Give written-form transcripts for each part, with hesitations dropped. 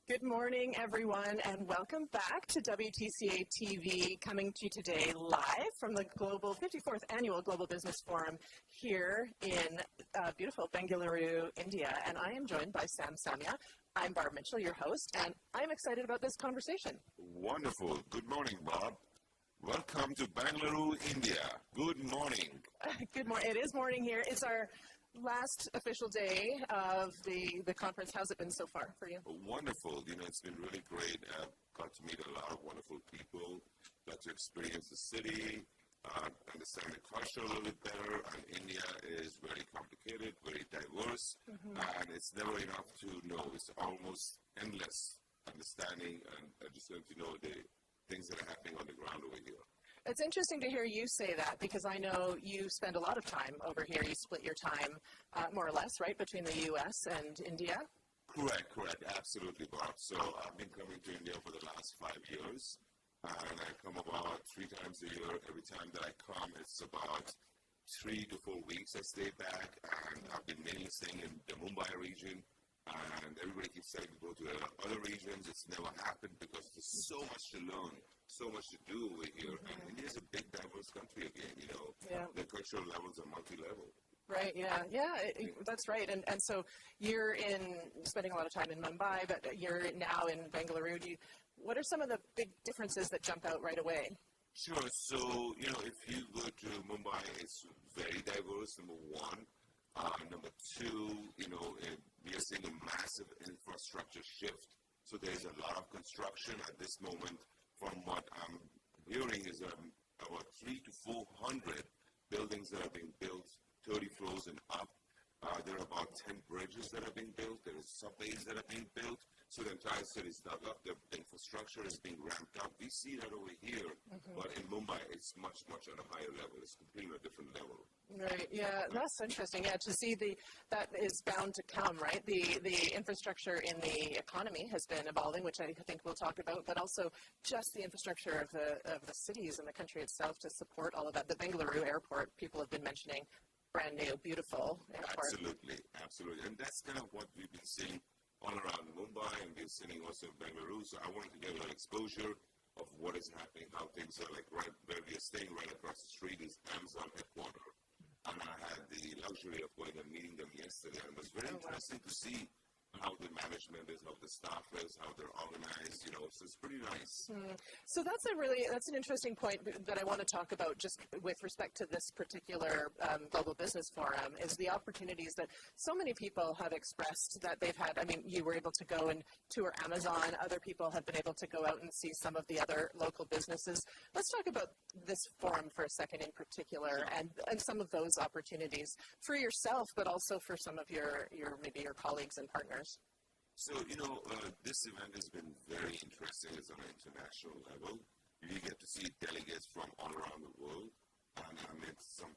Good morning, everyone, and welcome back to WTCA TV, coming to you today live from the 54th Annual Global Business Forum here in beautiful Bengaluru, India. And I am joined by Sam Samia. I'm Barb Mitchell, your host, and I'm excited about this conversation. Wonderful. Good morning, Bob. Welcome to Bengaluru, India. Good morning. Good morning. It is morning here. It's our last official day of the conference. How's it been so far for you? Wonderful. It's been really great. I've got to meet a lot of wonderful people, got to experience the city, understand the culture a little bit better. And India is very complicated, very diverse, and it's never enough to know. It's almost endless understanding and just getting to know the things that are happening on the ground over here. It's interesting to hear you say that because I know you spend a lot of time over here. You split your time, more or less, right, between the U.S. and India? Correct. Absolutely, Bob. So I've been coming to India for the last 5 years, and I come about 3 times a year. Every time that I come, it's about 3 to 4 weeks I stay back, and I've been mainly staying in the Mumbai region. And everybody keeps saying to go to other regions. It's never happened because there's so much to learn, so much to do over here. And India's a big, diverse country again, Yeah. The cultural levels are multi-level. Right, yeah, that's right. And so you're spending a lot of time in Mumbai, but you're now in Bengaluru. What are some of the big differences that jump out right away? Sure. So, if you go to Mumbai, it's very diverse, number one. Number two, we are seeing a massive infrastructure shift. So there's a lot of construction at this moment. From what I'm hearing is about 300 to 400 buildings that are being built, 30 floors and up. There are about 10 bridges that are being built. There are subways that are being built. So the entire city is dug up. The infrastructure is being ramped up. We see that over here, but in Mumbai, it's much, much at a higher level. It's completely a different level. Right. Yeah, that's interesting. Yeah, to see that is bound to come, right? The infrastructure in the economy has been evolving, which I think we'll talk about, but also just the infrastructure of the cities and the country itself to support all of that. The Bengaluru airport, people have been mentioning, brand new, beautiful airport. Absolutely. And that's kind of what we've been seeing all around Mumbai, and we're sitting also in Bengaluru. So I wanted to get a little exposure of what is happening, how things are like right where we are staying right across the street is Amazon headquarters. And I had the luxury of going and meeting them yesterday, and it was very interesting to see how the management is, how the staff is, how they're organized, so it's pretty nice. So that's an interesting point that I want to talk about just with respect to this particular Global Business Forum, is the opportunities that so many people have expressed that they've had. I mean, you were able to go and tour Amazon. Other people have been able to go out and see some of the other local businesses. Let's talk about this forum for a second in particular, and some of those opportunities for yourself, but also for some of your maybe your colleagues and partners. So, this event has been very interesting. It's on an international level. You get to see delegates from all around the world. And I met some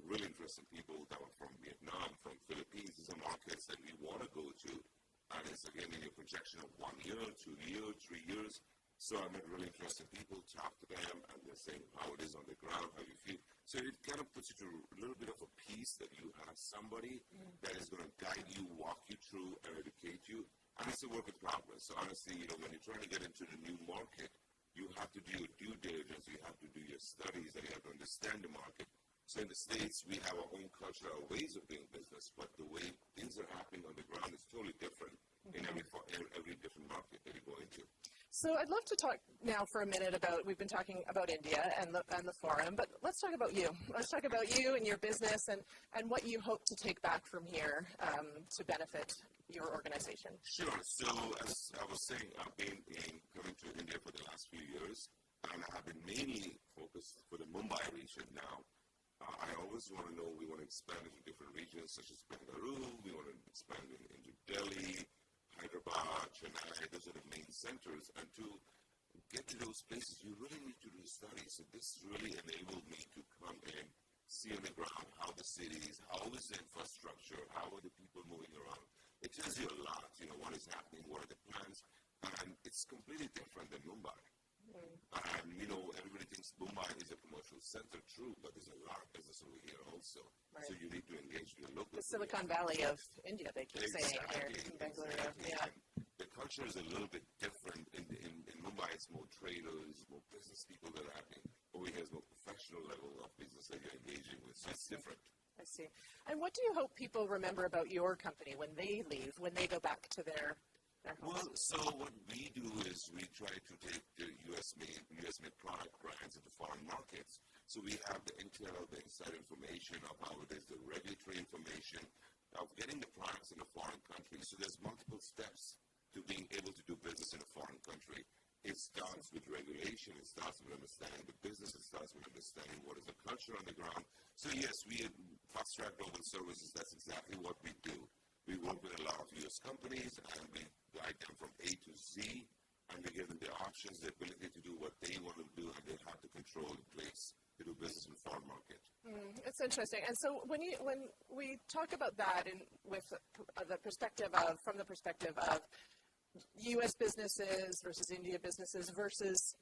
really interesting people that were from Vietnam, from Philippines. These are markets that we want to go to. And it's, again, in your projection of 1 year, 2 years, 3 years. So I met really interesting people, talked to them, and they're saying how it is on the ground, how you feel. So it kind of puts you to a little bit of a piece that you have somebody that is going to guide you, walk you through, and educate you. And it's a work in progress. So honestly, when you're trying to get into the new market, you have to do your due diligence, you have to do your studies, and you have to understand the market. So in the States, we have our own culture, our ways of doing business, but the way things are happening on the ground is totally different in every different market that you go into. So I'd love to talk now for a minute we've been talking about India and the forum, but let's talk about you. Let's talk about you and your business and what you hope to take back from here to benefit your organization. Sure. So as I was saying, I've been coming to India for the last few years, and I have been mainly focused for the Mumbai region now. I always want to know, we want to expand into different regions such as Bengaluru, we want to expand into Delhi, Hyderabad, Chennai. Those are the main centers. And to get to those places, you really need to do studies. So this really enabled me to come in, see on the ground how the cities, how is the infrastructure, how are the people moving around. It tells you a lot, what is happening, what are the plans. And it's completely different than Mumbai. And, everybody thinks Mumbai is a commercial center, true, but there's a lot of business over here also. Right. So you need to engage with the local. The Silicon Valley of India, they keep saying here in Bengaluru. Exactly. Yeah. And the culture is a little bit different. In Mumbai, it's more traders, more business people that are happening. Over here, it's more professional level of business that you're engaging with. So it's different. I see. And what do you hope people remember about your company when they leave, when they go back to their homes? Well, so what we do is we try to take the US-made product brands into foreign markets. So we have the intel, the inside information of how it is, the regulatory information of getting the products in a foreign country. So there's multiple steps to being able to do business in a foreign country. It starts with regulation, it starts with understanding the business, it starts with understanding what is the culture on the ground. So yes, we at Fast Track Global Services, that's exactly what we do. We work with a lot of US companies and we guide them from A to Z, and we give them the options, the ability to do what they want to do, and they have the control in place to do business in the foreign market. It's interesting. And so when we talk about that with the perspective of, from the perspective of U.S. businesses versus India businesses versus,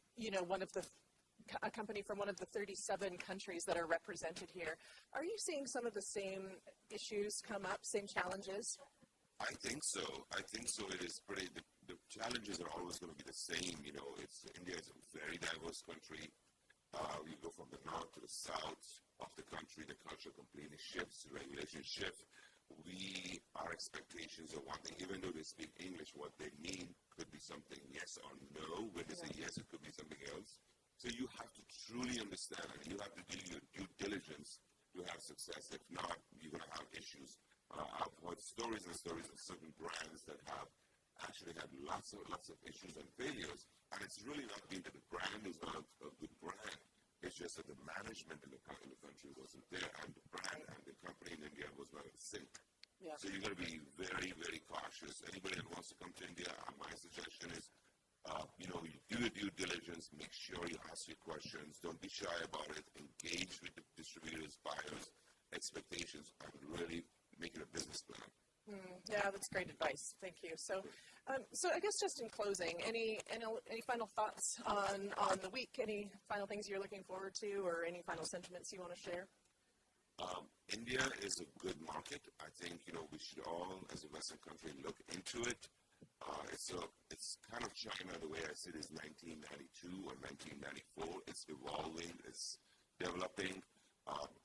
a company from one of the 37 countries that are represented here, are you seeing some of the same issues come up, same challenges? I think so. It is pretty, the challenges are always going to be the same. India is a very diverse country. You go from the north to the south of the country, the culture completely shifts, the regulations shift. Our expectations are one thing, even though they speak English, what they mean could be something yes or no. When they say yes, it could be something else. So you have to truly understand, and you have to do your due diligence to have success. If not, you're going to have issues. I've heard stories and stories of certain brands that have actually had lots of issues and failures, and it's really not been that the brand is not a good brand. It's just that the management in the country wasn't there, and the brand and the company in India was not in sync. Yeah. So you've got to be very, very cautious. Anybody that wants to come to India, my suggestion is, you do your due diligence, make sure you ask your questions, don't be shy about it, engage with the distributors, buyers, expectations, and really make it a business plan. Yeah, that's great advice. Thank you. So I guess just in closing, any final thoughts on the week? Any final things you're looking forward to, or any final sentiments you want to share? India is a good market. I think we should all, as a Western country, look into it. It's kind of China the way I see it is 1992 or 1994. It's evolving. It's developing.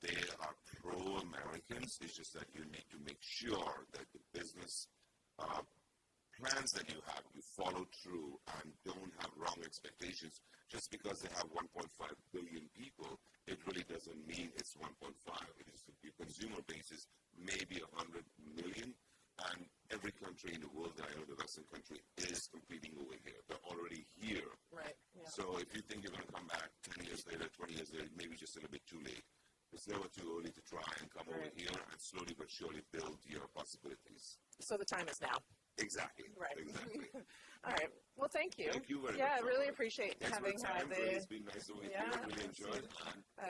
They are pro-Americans. It's just that you need to make sure that the business plans that you have, you follow through and don't have wrong expectations. Just because they have 1.5 billion people, it really doesn't mean it's 1.5. It is your consumer base is maybe 100 million, and every country in the world that I know, the Western country, is competing over here. They're already here. Right. Yeah. So if you think you're going to come back 10 years later, 20 years later, maybe just a little bit too late. It's never too early to try and come over here and slowly but surely build your possibilities. So the time is now. Exactly. Right. Exactly. All right. Well, thank you. Thank you very much. Yeah, I really appreciate having had the. It's been nice over here. Really enjoyed it.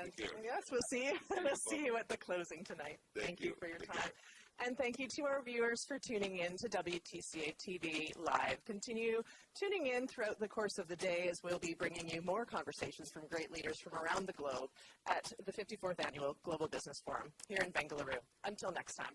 Take care. Yes, we'll see you. We'll see you at the closing tonight. Thank you for your time. And thank you to our viewers for tuning in to WTCA TV Live. Continue tuning in throughout the course of the day as we'll be bringing you more conversations from great leaders from around the globe at the 54th Annual Global Business Forum here in Bengaluru. Until next time.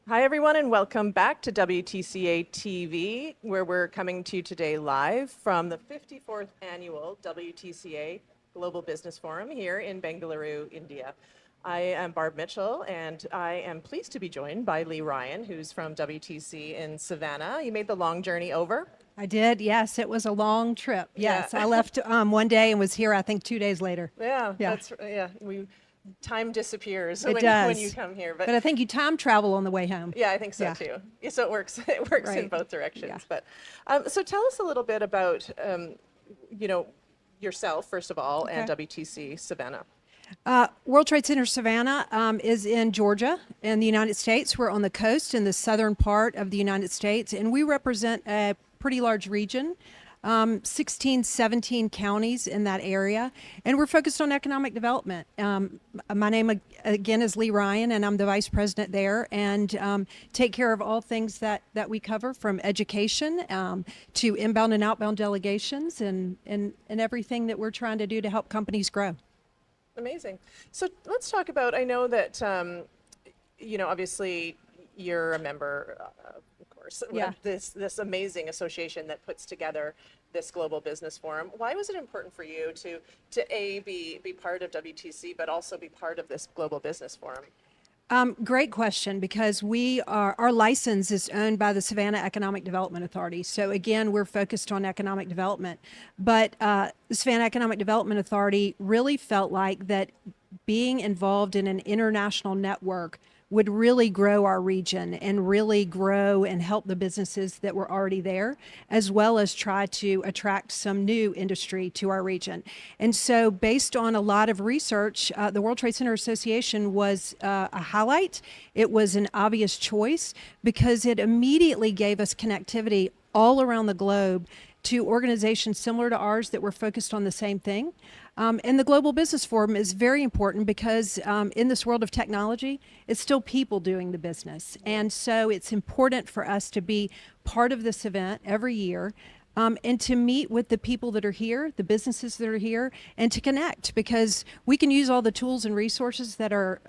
Hi, everyone, and welcome back to WTCA TV, where we're coming to you today live from the 54th Annual WTCA Global Business Forum here in Bengaluru, India. I am Barb Mitchell, and I am pleased to be joined by Lee Ryan, who's from WTC in Savannah. You made the long journey over? I did, yes. It was a long trip. Yes, Yeah. I left one day and was here, I think, 2 days later. Yeah. Time disappears It when does. you come here. But I think you time travel on the way home. Yeah, I think so too. Yeah, so it works. It works in Right. both directions. Yeah. But so tell us a little bit about yourself, first of all, and Okay. WTC Savannah. World Trade Center Savannah is in Georgia in the United States. We're on the coast in the southern part of the United States, and we represent a pretty large region, 16, 17 counties in that area, and we're focused on economic development. My name, again, is Lee Ryan, and I'm the vice president there, and take care of all things that we cover, from education to inbound and outbound delegations, and everything that we're trying to do to help companies grow. Amazing. So let's talk about, I know that, obviously you're a member, of course, Yeah. of this amazing association that puts together this Global Business Forum. Why was it important for you to be part of WTC, but also be part of this Global Business Forum? Great question, because our license is owned by the Savannah Economic Development Authority. So again, we're focused on economic development, but the Savannah Economic Development Authority really felt like that being involved in an international network would really grow our region and really grow and help the businesses that were already there, as well as try to attract some new industry to our region. And so based on a lot of research, the World Trade Center Association was a highlight. It was an obvious choice because it immediately gave us connectivity all around the globe to organizations similar to ours that were focused on the same thing. And the Global Business Forum is very important because in this world of technology, it's still people doing the business. And so it's important for us to be part of this event every year, and to meet with the people that are here, the businesses that are here, and to connect, because we can use all the tools and resources that are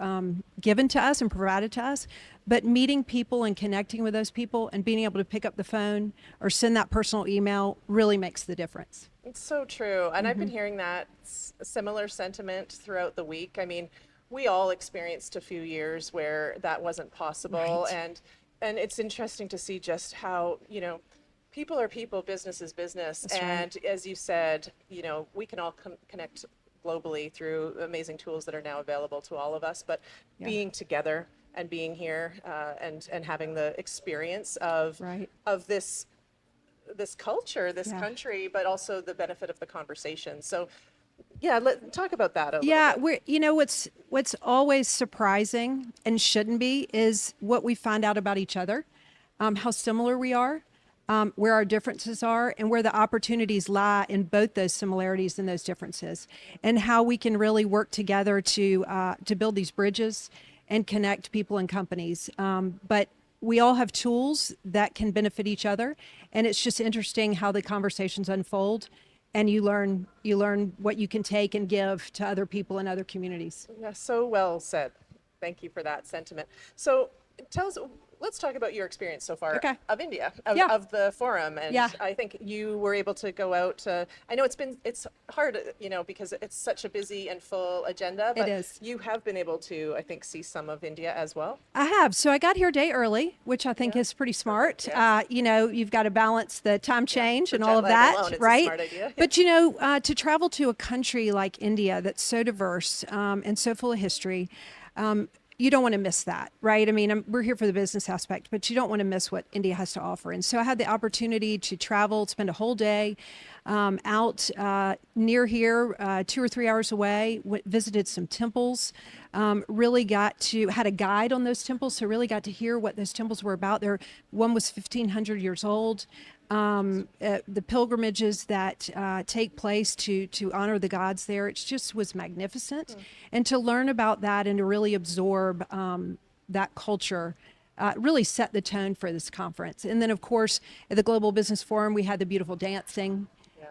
given to us and provided to us, but meeting people and connecting with those people and being able to pick up the phone or send that personal email really makes the difference. It's so true. And I've been hearing that similar sentiment throughout the week. I mean, we all experienced a few years where that wasn't possible. Right. And it's interesting to see just how, people are people, business is business. That's and as you said, we can all connect globally through amazing tools that are now available to all of us, but being together and being here and having the experience of Right. of this culture, this country, but also the benefit of the conversation. So let's talk about that a little bit. What's always surprising and shouldn't be is what we find out about each other, how similar we are, where our differences are, and where the opportunities lie in both those similarities and those differences, and how we can really work together to build these bridges and connect people and companies. But we all have tools that can benefit each other, and it's just interesting how the conversations unfold, and you learn what you can take and give to other people in other communities. Yeah, so well said. Thank you for that sentiment. So tell us, let's talk about your experience so far of India, of the forum. And I think you were able to go out. I know it's hard, because it's such a busy and full agenda, but It is. You have been able to, I think, see some of India as well. I have. So I got here a day early, which I think is pretty smart. Yes. You've got to balance the time change and For all of jet lag that, alone, it's a right? smart idea. But to travel to a country like India that's so diverse and so full of history, you don't want to miss that, right? I mean, we're here for the business aspect, but you don't want to miss what India has to offer. And so I had the opportunity to travel, spend a whole day out near here, 2 or 3 hours away, visited some temples, really had a guide on those temples, so really got to hear what those temples were about. One was 1,500 years old. The pilgrimages that take place to honor the gods there, it just was magnificent. And to learn about that and to really absorb that culture really set the tone for this conference. And then, of course, at the Global Business Forum, we had the beautiful dancing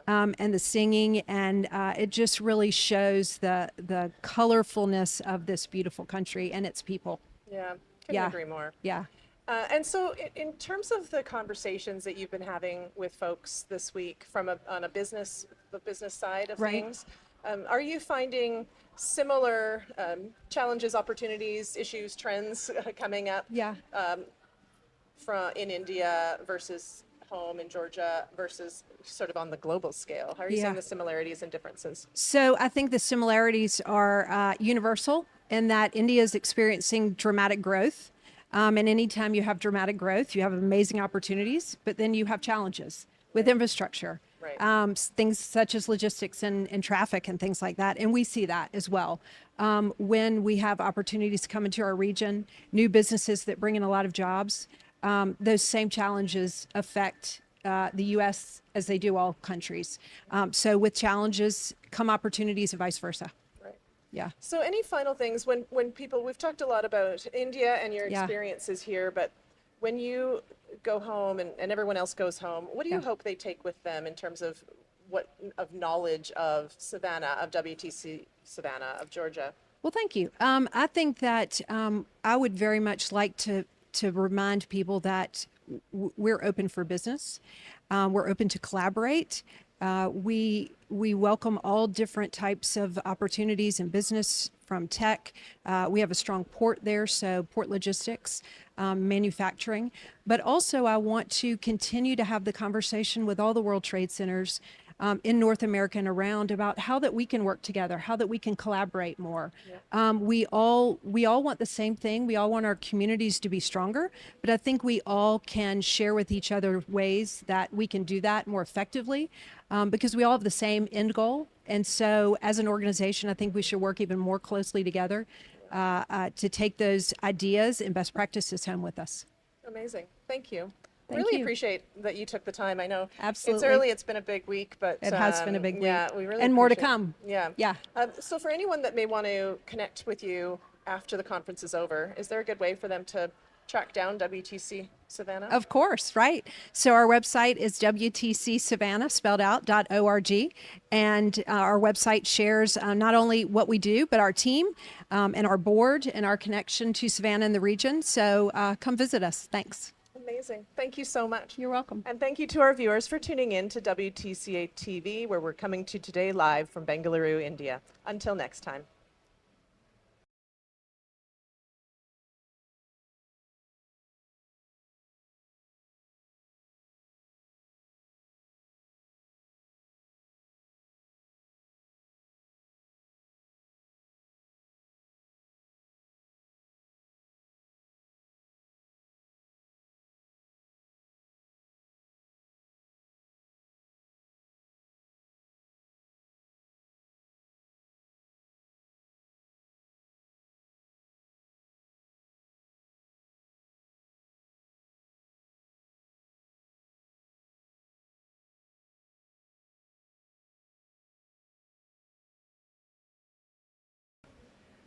and the singing, and it just really shows the colorfulness of this beautiful country and its people. Yeah, couldn't agree more. Yeah. And so in terms of the conversations that you've been having with folks this week on the business side of things, are you finding similar challenges, opportunities, issues, trends coming up in India versus home in Georgia versus sort of on the global scale? How are you seeing the similarities and differences? So I think the similarities are universal in that India is experiencing dramatic growth. And anytime you have dramatic growth, you have amazing opportunities, but then you have challenges with infrastructure, things such as logistics and traffic and things like that. And we see that as well. When we have opportunities to come into our region, new businesses that bring in a lot of jobs, those same challenges affect the U.S. as they do all countries. So with challenges come opportunities and vice versa. Right. Yeah. So any final things when people, we've talked a lot about India and your Yeah. experiences here, but when you go home and everyone else goes home, what do you Yeah. hope they take with them in terms of knowledge of Savannah, of WTC Savannah, of Georgia? Well, thank you. I think that I would very much like to remind people that we're open for business. We're open to collaborate. We welcome all different types of opportunities in business, from tech. We have a strong port there, so port logistics, manufacturing. But also, I want to continue to have the conversation with all the World Trade Centers in North America and around about how that we can work together, how that we can collaborate more. Yeah. We all want the same thing. We all want our communities to be stronger, but I think we all can share with each other ways that we can do that more effectively, because we all have the same end goal. And so as an organization, I think we should work even more closely together to take those ideas and best practices home with us. Amazing. Thank you. Thank really you. appreciate that you took the time. I know Absolutely. it's early, it's been a big week, but It has been a big week. Yeah, we really and more to appreciate it. come. Yeah. Yeah. So for anyone that may want to connect with you after the conference is over, is there a good way for them to track down WTC Savannah? Of course, right. So our website is WTC Savannah, spelled out, .org. And our website shares not only what we do, but our team and our board and our connection to Savannah and the region. So come visit us. Thanks. Amazing. Thank you so much. You're welcome. And thank you to our viewers for tuning in to WTCA TV, where we're coming to today live from Bengaluru, India. Until next time.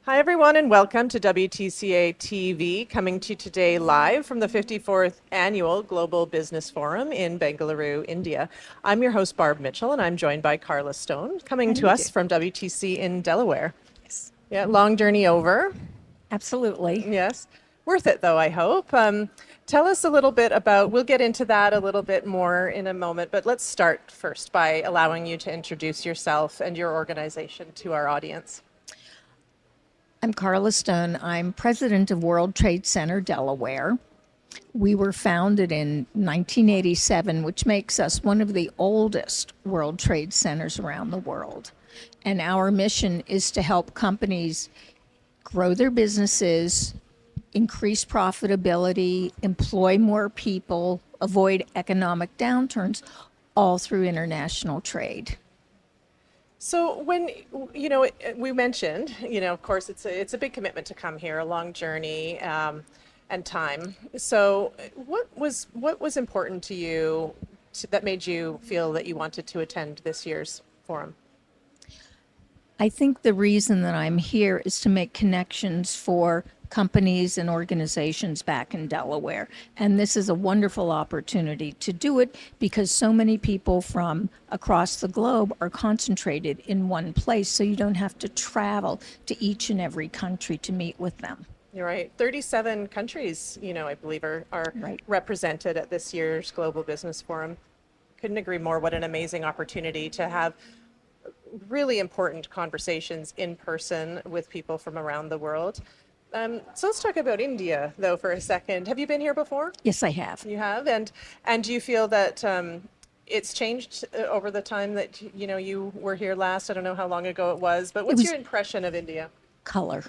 Hi, everyone, and welcome to WTCA TV, coming to you today live from the 54th Annual Global Business Forum in Bengaluru, India. I'm your host, Barb Mitchell, and I'm joined by Carla Stone, coming to us from WTC in Delaware. Yes, Yeah, long journey over. absolutely. Yes. Worth it, though, I hope. Tell us a little bit about, we'll get into that a little bit more in a moment, but let's start first by allowing you to introduce yourself and your organization to our audience. I'm Carla Stone. I'm president of World Trade Center Delaware. We were founded in 1987, which makes us one of the oldest World Trade Centers around the world. And our mission is to help companies grow their businesses, increase profitability, employ more people, avoid economic downturns, all through international trade. So when, we mentioned, of course, it's a big commitment to come here, a long journey and time. So what was important to you that made you feel that you wanted to attend this year's forum? I think the reason that I'm here is to make connections for companies and organizations back in Delaware. And this is a wonderful opportunity to do it because so many people from across the globe are concentrated in one place, so you don't have to travel to each and every country to meet with them. You're right. 37 countries, I believe are Right. represented at this year's Global Business Forum. Couldn't agree more. What an amazing opportunity to have really important conversations in person with people from around the world. So let's talk about India, though, for a second. Have you been here before? Yes, I have. You have, and do you feel that it's changed over the time that you were here last? I don't know how long ago it was, but what's your impression of India? Color.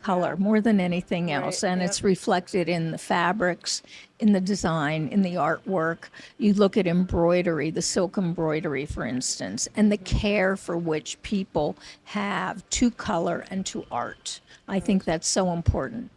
color more than anything else. Right, And yep. it's reflected in the fabrics, in the design, in the artwork. You look at embroidery, the silk embroidery, for instance, and the care for which people have to color and to art. I think that's so important.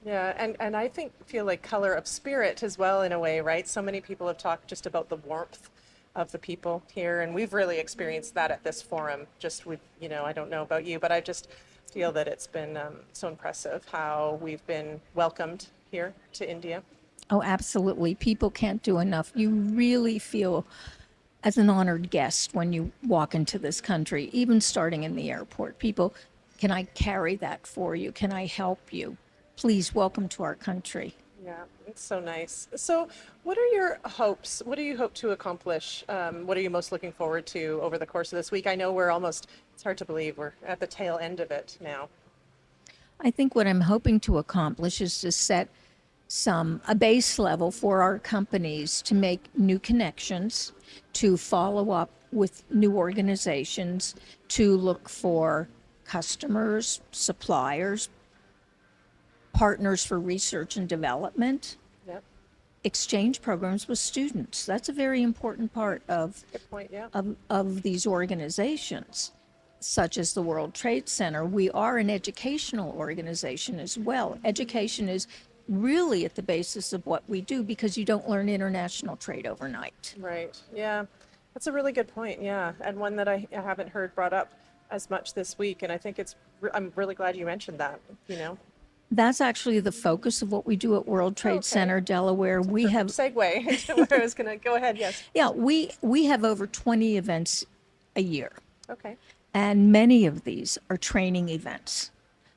Yeah, and I feel like color of spirit as well in a way, right? So many people have talked just about the warmth of the people here, and we've really experienced that at this forum. Just with, I don't know about you, but I just feel that it's been so impressive how we've been welcomed here to India. Oh, absolutely. People can't do enough. You really feel as an honored guest when you walk into this country, even starting in the airport. People, can I carry that for you? Can I help you? Please welcome to our country. Yeah, it's so nice. So, what are your hopes? What do you hope to accomplish? What are you most looking forward to over the course of this week? I know it's hard to believe we're at the tail end of it now. I think what I'm hoping to accomplish is to set a base level for our companies to make new connections, to follow up with new organizations, to look for customers, suppliers, partners for research and development, Yep, exchange programs with students. That's a very important part good point. Yeah. of these organizations, such as the World Trade Center. We are an educational organization as well. Education is really at the basis of what we do because you don't learn international trade overnight. Right. Yeah. That's a really good point. Yeah. And one that I haven't heard brought up as much this week. And I think I'm really glad you mentioned that. That's actually the focus of what we do at World Trade Okay. Center, Delaware. We have, Segue into where I was going to go ahead. Yes. yeah, we have over 20 events a year, Okay. and many of these are training events.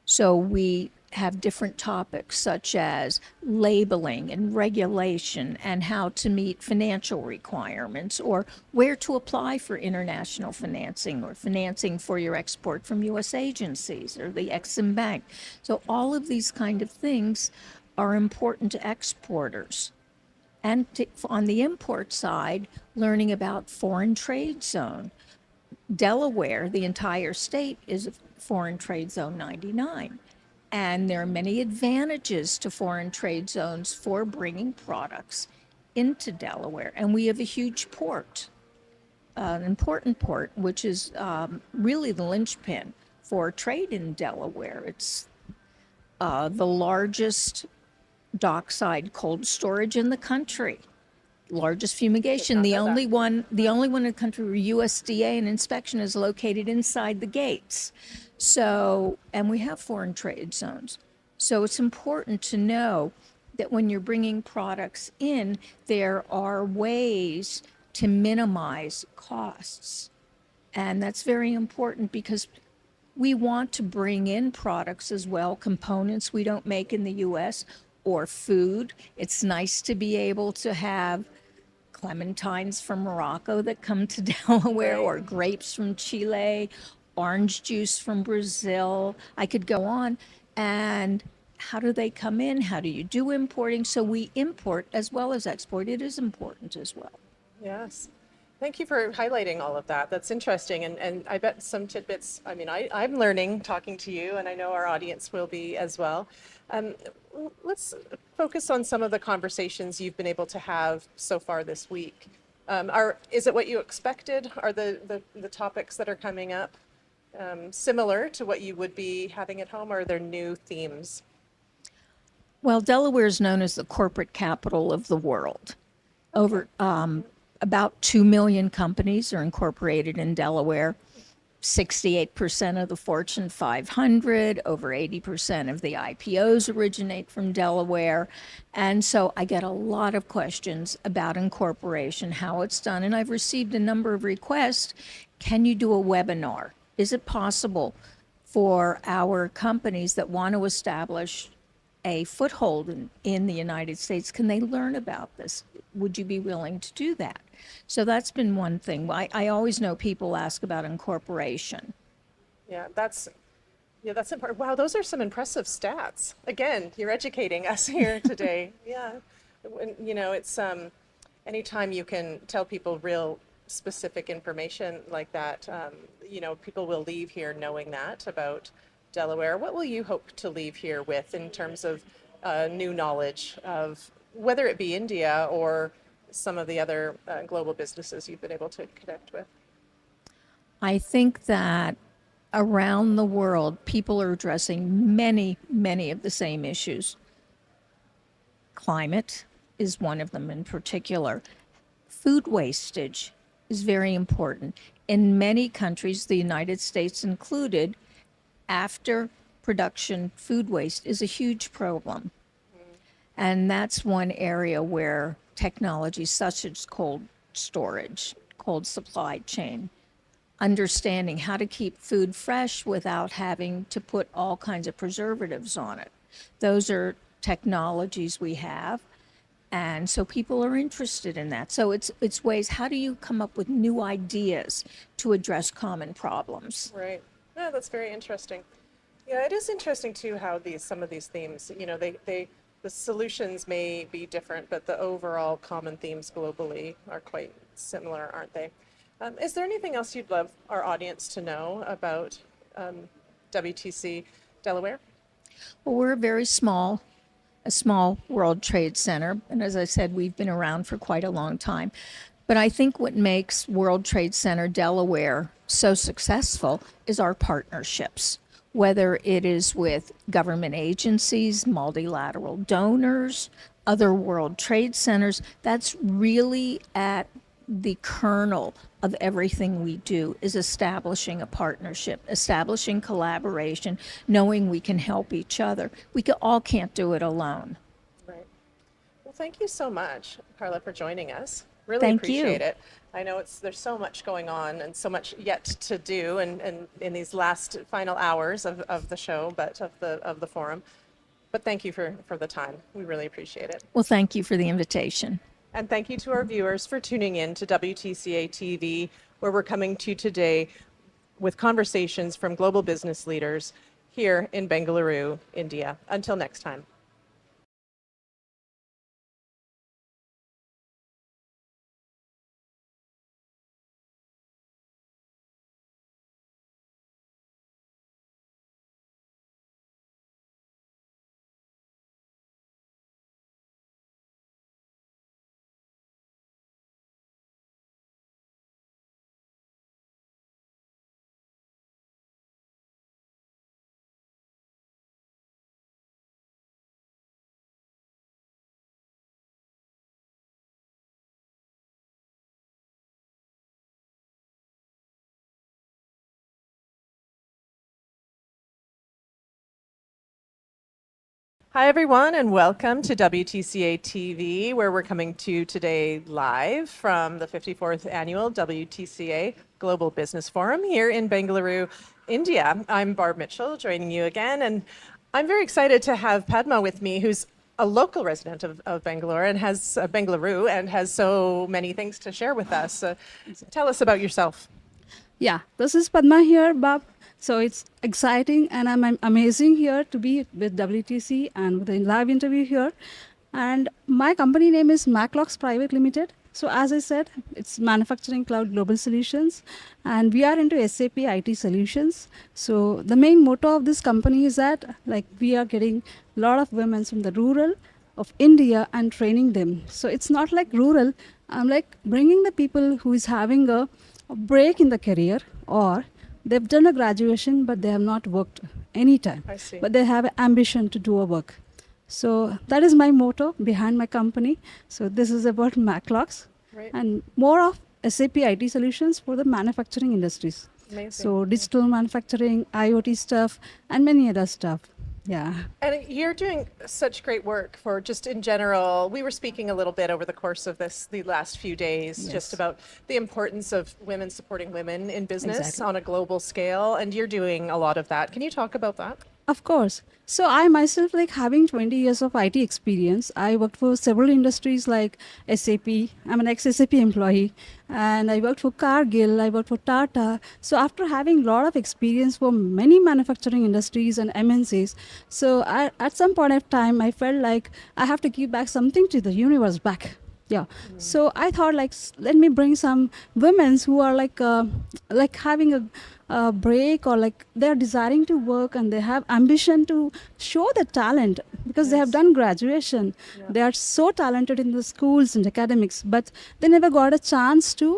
So we have different topics such as labeling and regulation and how to meet financial requirements or where to apply for international financing or financing for your export from U.S. agencies or the Exim Bank. So all of these kind of things are important to exporters. And on the import side, learning about foreign trade zone. Delaware, the entire state, is a foreign trade zone 99. And there are many advantages to foreign trade zones for bringing products into Delaware. And we have a huge port, an important port, which is really the linchpin for trade in Delaware. It's the largest dockside cold storage in the country, largest fumigation, the only one in the country where USDA and inspection is located inside the gates. So, and we have foreign trade zones. So it's important to know that when you're bringing products in, there are ways to minimize costs. And that's very important because we want to bring in products as well, components we don't make in the US or food. It's nice to be able to have clementines from Morocco that come to Delaware or grapes from Chile, orange juice from Brazil. I could go on. And how do they come in? How do you do importing? So we import as well as export. It is important as well. Yes. Thank you for highlighting all of that. That's interesting. And I bet some tidbits, I mean, I'm learning talking to you, and I know our audience will be as well. Let's focus on some of the conversations you've been able to have so far this week. Is it what you expected? Are the topics that are coming up similar to what you would be having at home, or are there new themes? Well, Delaware is known as the corporate capital of the world. Over about 2 million companies are incorporated in Delaware. 68% of the Fortune 500, over 80% of the IPOs originate from Delaware. And so I get a lot of questions about incorporation, how it's done. And I've received a number of requests. Can you do a webinar? Is it possible for our companies that want to establish a foothold in the United States, can they learn about this? Would you be willing to do that? So that's been one thing. I always know people ask about incorporation. Yeah, that's important. Wow, those are some impressive stats. Again, you're educating us here today. Yeah, it's anytime you can tell people real specific information like that, people will leave here knowing that about Delaware, what will you hope to leave here with in terms of new knowledge of whether it be India or some of the other global businesses you've been able to connect with? I think that around the world, people are addressing many, many of the same issues. Climate is one of them in particular. Food wastage is very important. In many countries, the United States included, after production food waste is a huge problem. And that's one area where technology such as cold storage, cold supply chain, understanding how to keep food fresh without having to put all kinds of preservatives on it. Those are technologies we have. And so people are interested in that. So it's ways, how do you come up with new ideas to address common problems? Right. No, that's very interesting. Yeah, it is interesting too how some of these themes, the solutions may be different, but the overall common themes globally are quite similar, aren't they? Is there anything else you'd love our audience to know about WTC Delaware? Well, we're a small World Trade Center. And as I said, we've been around for quite a long time. But I think what makes World Trade Center Delaware so successful is our partnerships, whether it is with government agencies, multilateral donors, other World Trade Centers. That's really at the kernel of everything we do, is establishing a partnership, establishing collaboration, knowing we can help each other. We all can't do it alone. Right. Well, thank you so much, Carla, for joining us. Really Thank you. appreciate it. I know there's so much going on and so much yet to do and in these last final hours of the show, but of the forum. But thank you for the time. We really appreciate it. Well, thank you for the invitation. And thank you to our viewers for tuning in to WTCA TV, where we're coming to you today with conversations from global business leaders here in Bengaluru, India. Until next time. Hi, everyone, and welcome to WTCA TV, where we're coming to you today live from the 54th Annual WTCA Global Business Forum here in Bengaluru, India. I'm Barb Mitchell, joining you again, and I'm very excited to have Padma with me, who's a local resident of Bengaluru and has so many things to share with us. Tell us about yourself. Yeah, this is Padma here, Bob. So it's exciting and I'm amazing here to be with WTC and with a live interview here. And my company name is Maclocks Private Limited. So as I said, it's Manufacturing Cloud Global Solutions and we are into SAP IT solutions. So the main motto of this company is that we are getting a lot of women from the rural of India and training them. So it's not like rural, I'm bringing the people who is having a break in the career or they've done a graduation, but they have not worked any time. I see. But they have an ambition to do a work. So that is my motto behind my company. So this is about Maclocks. Right. And more of SAP IT solutions for the manufacturing industries. Amazing. So digital manufacturing, IoT stuff, and many other stuff. Yeah. And you're doing such great work for just in general. We were speaking a little bit over the course of the last few days, just about the importance of women supporting women in business on a global scale. And you're doing a lot of that. Can you talk about that? Of course. So I myself, having 20 years of IT experience, I worked for several industries like SAP. I'm an ex-SAP employee. And I worked for Cargill, I worked for Tata. So after having a lot of experience for many manufacturing industries and MNCs, so at some point of time, I felt like I have to give back something to the universe back. Yeah. So I thought like let me bring some women who are like having a break, or like they're desiring to work and they have ambition to show their talent because they have Yes. done graduation. Yeah. They are so talented in the schools and academics, but they never got a chance to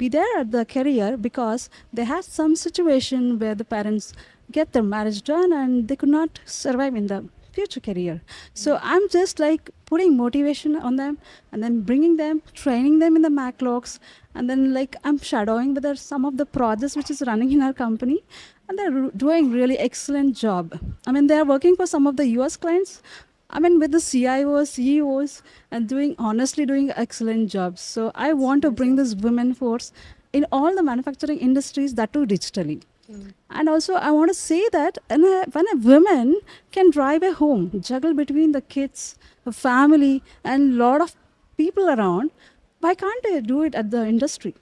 be there at the career because they had some situation where the parents get their marriage done and they could not survive in the future career. So I'm just like putting motivation on them and then bringing them, training them in the Maclocks, and then like I'm shadowing with some of the projects which is running in our company, and they're doing really excellent job. I mean, they're working for some of the US clients. I mean, with the CIOs, CEOs, and honestly doing excellent jobs. So I want to bring this women force in all the manufacturing industries, that too digitally. And also, I want to say that when a woman can drive a home, juggle between the kids, a family, and lot of people around, why can't they do it at the industry?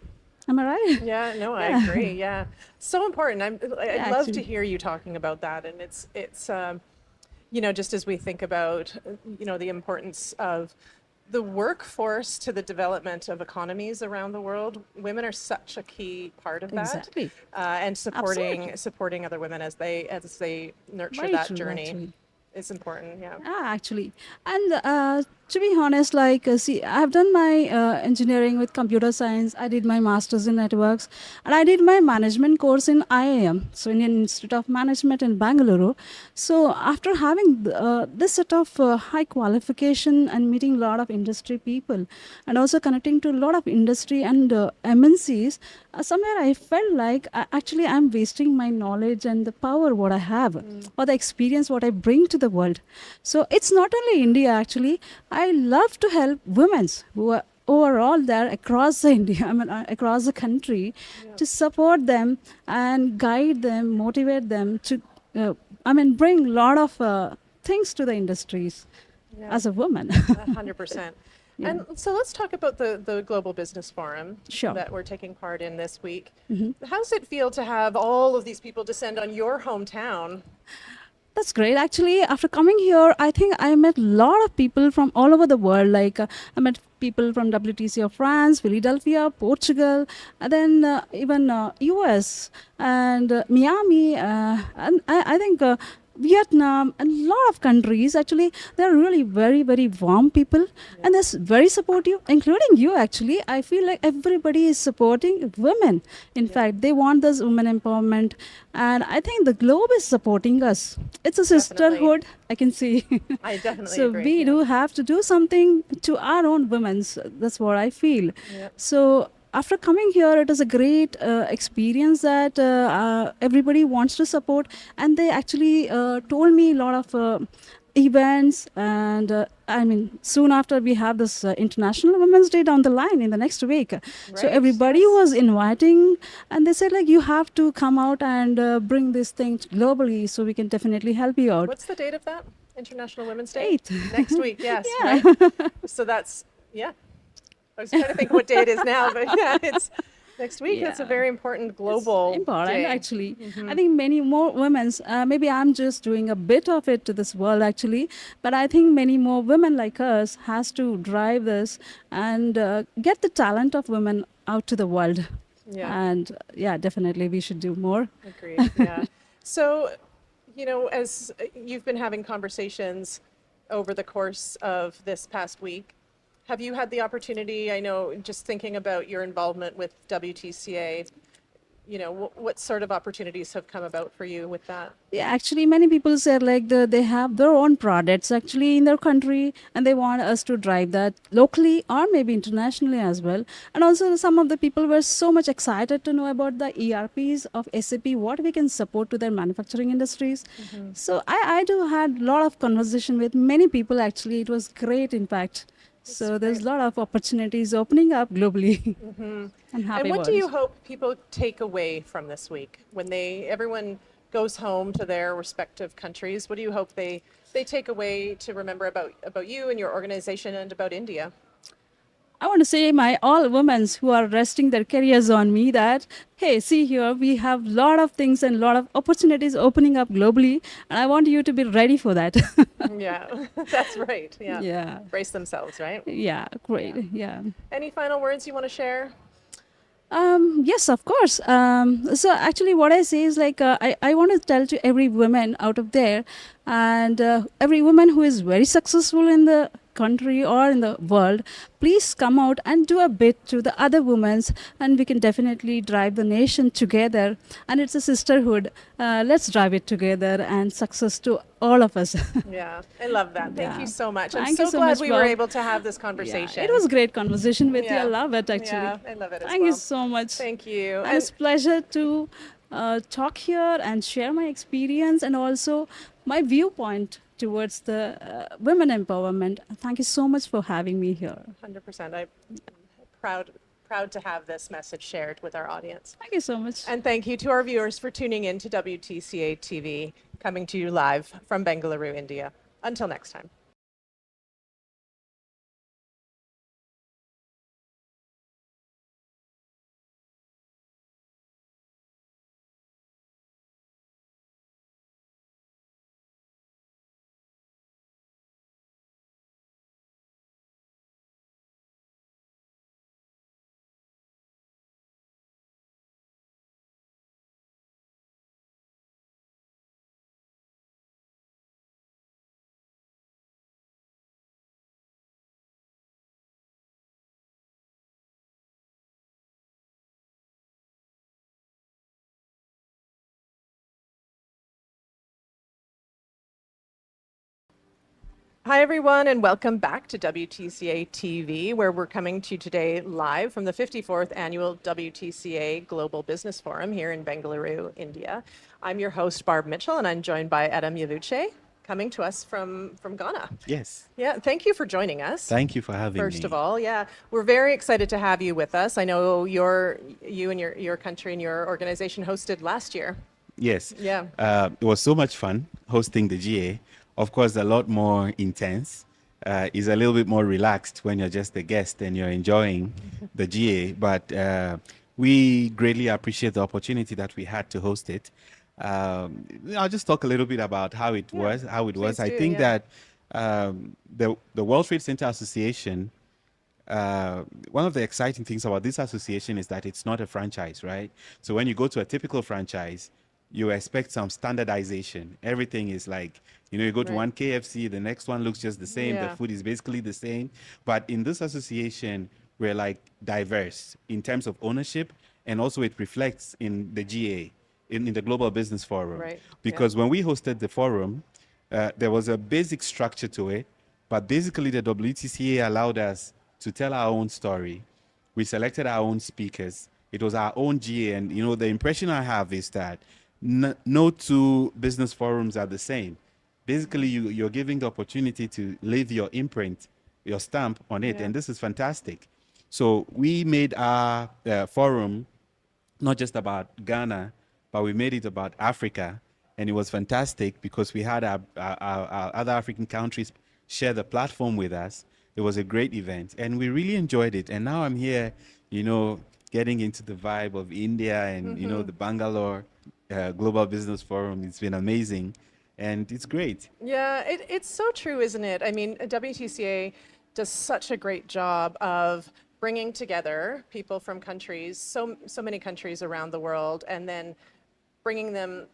Am I right? Yeah, no, I agree. Yeah, so important. I'd love to hear you talking about that, and it's you know, just as we think about you know the importance of the workforce to the development of economies around the world, women are such a key part of that. Exactly. And Absolutely. supporting other women as they nurture Very that true, journey actually. is important. Yeah. Actually. And to be honest, like, see, I've done my engineering with computer science. I did my master's in networks, and I did my management course in IIM, so Indian Institute of Management in Bengaluru. So after having this set of high qualification and meeting a lot of industry people, and also connecting to a lot of industry and MNCs, somewhere I felt like actually I'm wasting my knowledge and the power what I have, or the experience what I bring to the world. So it's not only India actually. I love to help women who are overall there across the India, I mean across the country, to support them and guide them, motivate them to, I mean, bring a lot of things to the industries as a woman. 100%. Yeah. And so let's talk about the Global Business Forum Sure. that we're taking part in this week. How does it feel to have all of these people descend on your hometown? That's great. Actually, after coming here, I think I met a lot of people from all over the world. Like I met people from WTC of France, Philadelphia, Portugal, and then even US and Miami. And I think Vietnam and a lot of countries. Actually, they're really very, very warm people, and they're very supportive, including you. Actually, I feel like everybody is supporting women. In fact, they want this women empowerment, and I think the globe is supporting us. It's a sisterhood, I can see. I definitely So agree. we do have to do something to our own women's. That's what I feel. Yep. So after coming here, it is a great experience that everybody wants to support, and they actually told me a lot of events. And I mean, soon after we have this International Women's Day down the line in the next week. So Right, everybody yes. was inviting, and they said like you have to come out and bring this thing globally, so we can definitely help you out. What's the date of that? International Women's Day? 8th. Next week, yes. Yeah. Right? So that's, yeah. I was trying to think what day it is now, but yeah, it's next week. That's a Yeah. very important global Important, day. actually. I think many more women, maybe I'm just doing a bit of it to this world actually, but I think many more women like us has to drive this and get the talent of women out to the world. Yeah. And yeah, definitely we should do more. Agreed. Yeah. So, you know, as you've been having conversations over the course of this past week, have you had the opportunity, I know, just thinking about your involvement with WTCA, you know, what sort of opportunities have come about for you with that? Yeah, actually, many people said like they have their own products actually in their country, and they want us to drive that locally or maybe internationally as well. And also, some of the people were so much excited to know about the ERPs of SAP, what we can support to their manufacturing industries. So I do had a lot of conversation with many people actually. It was great, in fact. So there's a lot of opportunities opening up globally. And happy And what do you ones. hope people take away from this week when everyone goes home to their respective countries? What do you hope they take away to remember about you and your organization and about India? I want to say my all women who are resting their careers on me that, hey, see here, we have lot of things and lot of opportunities opening up globally, and I want you to be ready for that. Yeah, that's right. Yeah. Yeah. Brace themselves, right? Yeah, great. Yeah. Any final words you want to share? Yes, of course. So actually, what I say is like I want to tell to every woman out of there, and every woman who is very successful in the country or in the world, please come out and do a bit to the other women's, and we can definitely drive the nation together. And it's a sisterhood. Let's drive it together and success to all of us. Yeah, I love that. Thank Yeah. you so much. I'm Thank you so so glad much, we were Bob. able to have this Yeah, conversation. it was a great conversation with you. Yeah. I love it actually. Yeah, I love it as Thank well. you so much. Thank you. And it's a pleasure to talk here and share my experience and also my viewpoint towards the women empowerment. Thank you so much for having me here. 100%. I'm proud to have this message shared with our audience. Thank you so much. And thank you to our viewers for tuning in to WTCA TV, coming to you live from Bengaluru, India. Until next time. Hi, everyone, and welcome back to WTCA TV, where we're coming to you today live from the 54th Annual WTCA Global Business Forum here in Bengaluru, India. I'm your host, Barb Mitchell, and I'm joined by Adam Yavuche, coming to us from Ghana. Yes. Yeah, thank you for joining us. Thank you for having me. First of all, yeah, we're very excited to have you with us. I know you and your country and your organization hosted last year. Yes. Yeah. It was so much fun hosting the GA. Of course, a lot more intense. It's a little bit more relaxed when you're just a guest and you're enjoying the GA. But we greatly appreciate the opportunity that we had to host it. I'll just talk a little bit about how it was. please I do, think yeah. that the World Trade Center Association, one of the exciting things about this association is that it's not a franchise, right? So when you go to a typical franchise, you expect some standardization. Everything is like, you go to Right. one KFC, the next one looks just the same. Yeah. The food is basically the same. But in this association, we're like diverse in terms of ownership, and also it reflects in the GA, in the Global Business Forum. Right, Because when we hosted the forum, there was a basic structure to it, but basically the WTCA allowed us to tell our own story. We selected our own speakers. It was our own GA, and the impression I have is that no two business forums are the same. Basically, you're giving the opportunity to leave your imprint, your stamp on it, Yeah. and this is fantastic. So we made our forum not just about Ghana, but we made it about Africa, and it was fantastic because we had our other African countries share the platform with us. It was a great event, and we really enjoyed it. And now I'm here, getting into the vibe of India and the Bangalore Global Business Forum. It's been amazing, and it's great. Yeah, it's so true, isn't it? I mean, WTCA does such a great job of bringing together people from countries, so many countries around the world, and then bringing them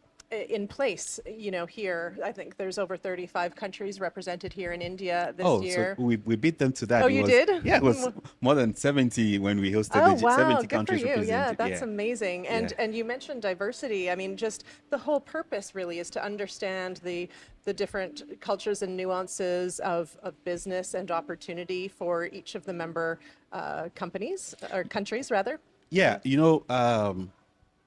in place, here. I think there's over 35 countries represented here in India this year. So we beat them to that. Oh, It you was- did? Yeah, it was more than 70 when we hosted Oh, the wow, 70 good for countries you. Yeah, represented. that's amazing. And Yeah. and you mentioned diversity. I mean, just the whole purpose really is to understand the different cultures and nuances of business and opportunity for each of the member companies, or countries rather. Yeah,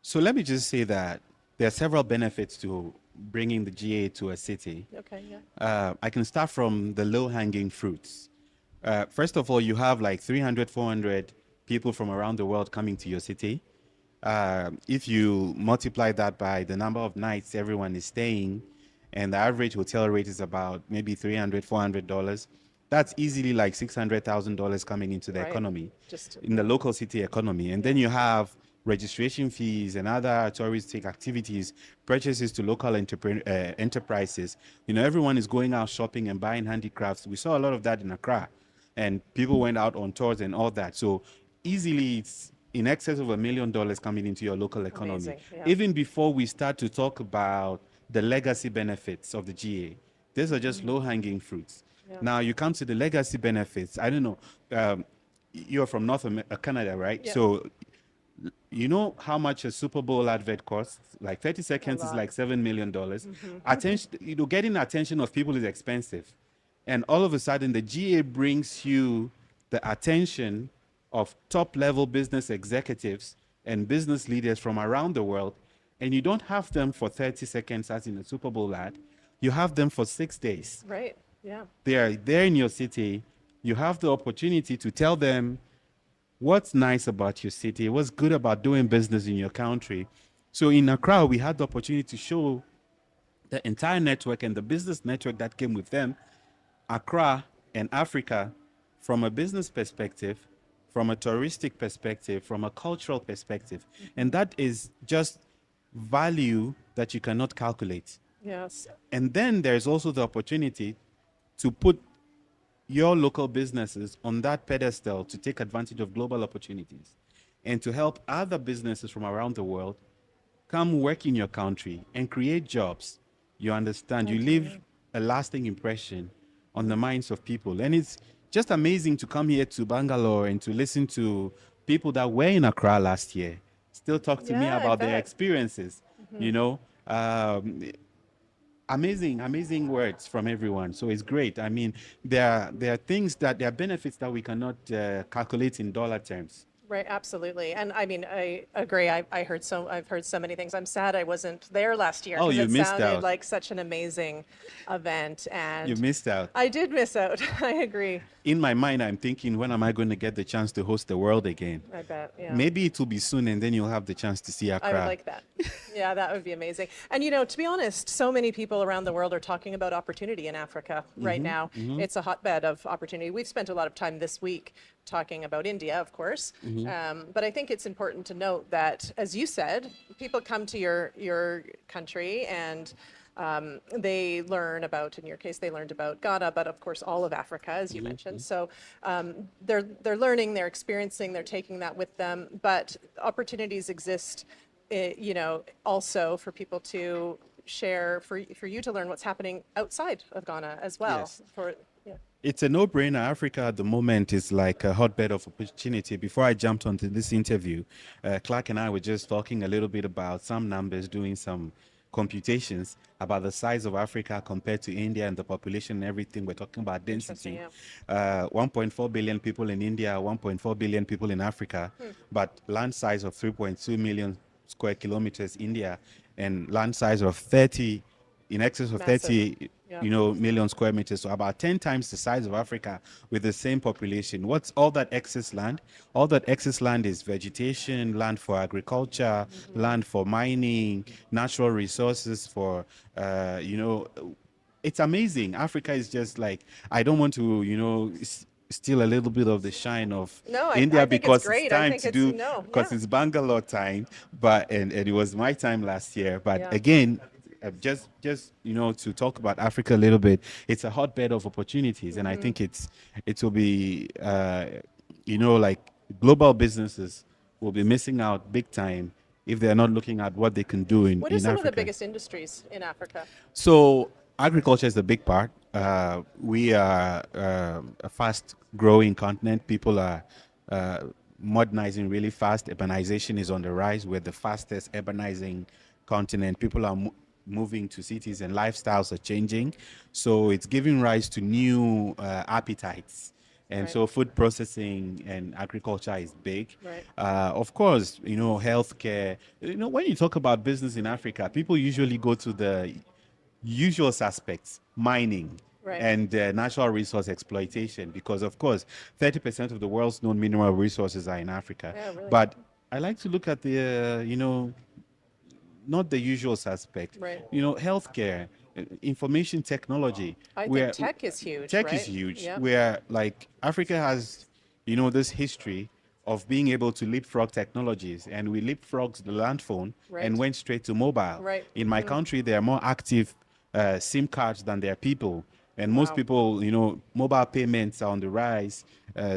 so let me just say that there are several benefits to bringing the GA to a city. Okay, yeah. I can start from the low-hanging fruits. First of all, you have like 300, 400 people from around the world coming to your city. If you multiply that by the number of nights everyone is staying, and the average hotel rate is about maybe $300, $400, That's easily like $600,000 coming into the Right. economy, Just in the local city economy. And then you have registration fees and other touristic activities, purchases to local enterprises. You know, everyone is going out shopping and buying handicrafts. We saw a lot of that in Accra, and people went out on tours and all that. So easily it's in excess of $1 million coming into your local economy. Amazing, yeah. Even before we start to talk about the legacy benefits of the GA, these are just low-hanging fruits. Yeah. Now you come to the legacy benefits. I don't know. You're from Canada, right? Yeah. So you know how much a Super Bowl advert costs? Like 30 seconds is lot. like $7 million. Attention, getting attention of people is expensive. And all of a sudden, the GA brings you the attention of top-level business executives and business leaders from around the world, and you don't have them for 30 seconds as in a Super Bowl ad. You have them for 6 days. right. Yeah. They are there in your city. You have the opportunity to tell them what's nice about your city, what's good about doing business in your country. So in Accra, we had the opportunity to show the entire network and the business network that came with them, Accra and Africa, from a business perspective, from a touristic perspective, from a cultural perspective. And that is just value that you cannot calculate. Yes. And then there's also the opportunity to put your local businesses on that pedestal to take advantage of global opportunities and to help other businesses from around the world come work in your country and create jobs. You understand? You leave a lasting impression on the minds of people. And it's just amazing to come here to Bangalore and to listen to people that were in Accra last year still talk to me Yeah, I about their bet. experiences, you know. Amazing words from everyone. So it's great. I mean, there are things that there are benefits that we cannot calculate in dollar terms. Right, absolutely. And I mean, I agree. I've heard so many things. I'm sad I wasn't there last year. Oh, 'cause you it missed sounded out. like such an amazing event, and You missed out. I did miss out. I agree. In my mind, I'm thinking, when am I going to get the chance to host the world again? I bet. Yeah. Maybe it will be soon, and then you'll have the chance to see Accra. I would like that. Yeah, that would be amazing. And you know, to be honest, so many people around the world are talking about opportunity in Africa right now. It's a hotbed of opportunity. We've spent a lot of time this week talking about India, of course. But I think it's important to note that, as you said, people come to your country and they learn about, in your case, they learned about Ghana, but of course all of Africa, as you mentioned. So they're learning, they're experiencing, they're taking that with them. But opportunities exist, you know, also for people to share, for you to learn what's happening outside of Ghana as well. Yes. Yeah. It's a no-brainer. Africa at the moment is like a hotbed of opportunity. Before I jumped onto this interview, Clark and I were just talking a little bit about some numbers, doing some computations about the size of Africa compared to India and the population and everything. We're talking about density. Interesting, 1.4 billion people in India, 1.4 billion people in Africa, but land size of 3.2 million square kilometers India, and land size of 30, in excess of Massive. 30 Yeah. million square meters, so about 10 times the size of Africa with the same population. What's all that excess land? All that excess land is vegetation, land for agriculture, land for mining, natural resources for, it's amazing. Africa is just like, I don't want to, steal a little bit of the shine of No, India I think because it's great. it's time I think to it's- do, no, because yeah. it's Bangalore time, but and it was my time last year. But Yeah. again, just to talk about Africa a little bit, it's a hotbed of opportunities, and I think it will be like global businesses will be missing out big time if they're not looking at what they can do in What are in some Africa. of the biggest industries in Africa? So agriculture is a big part. We are a fast-growing continent. People are modernizing really fast. Urbanization is on the rise. We're the fastest urbanizing continent. People are moving to cities, and lifestyles are changing. So it's giving rise to new appetites. And Right. so food processing and agriculture is big. Right. Of course, healthcare. When you talk about business in Africa, people usually go to the usual suspects: mining, Right. and natural resource exploitation, because of course 30% of the world's known mineral resources are in Africa. Yeah, really. But I like to look at the not the usual suspect. Right. Healthcare, information technology. I where think tech is huge. tech right? is huge. Yeah. Where like Africa has, this history of being able to leapfrog technologies, and we leapfrogged the land phone Right. and went straight to mobile. Right. In my country, there are more active SIM cards than there are people. And most Wow. people, mobile payments are on the rise.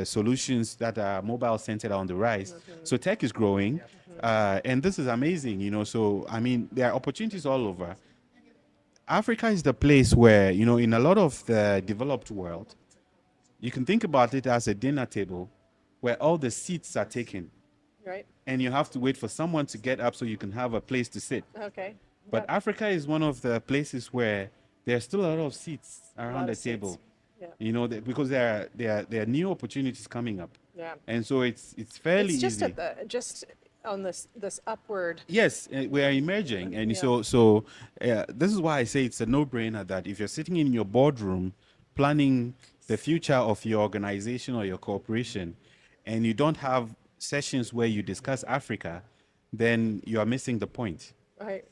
Solutions that are mobile centered are on the rise. So tech is growing, and this is amazing. So I mean, there are opportunities all over. Africa is the place where, in a lot of the developed world, you can think about it as a dinner table where all the seats are taken, Right. and you have to wait for someone to get up so you can have a place to sit. Okay. But Africa is one of the places where there's still a lot of seats around the of seats. table. Yeah. Because there are new opportunities coming up, Yeah. and so it's fairly It's just easy. just on this upward. Yes, we are emerging, and Yeah. so this is why I say it's a no-brainer that if you're sitting in your boardroom planning the future of your organization or your corporation, and you don't have sessions where you discuss Africa, then you are missing the point. I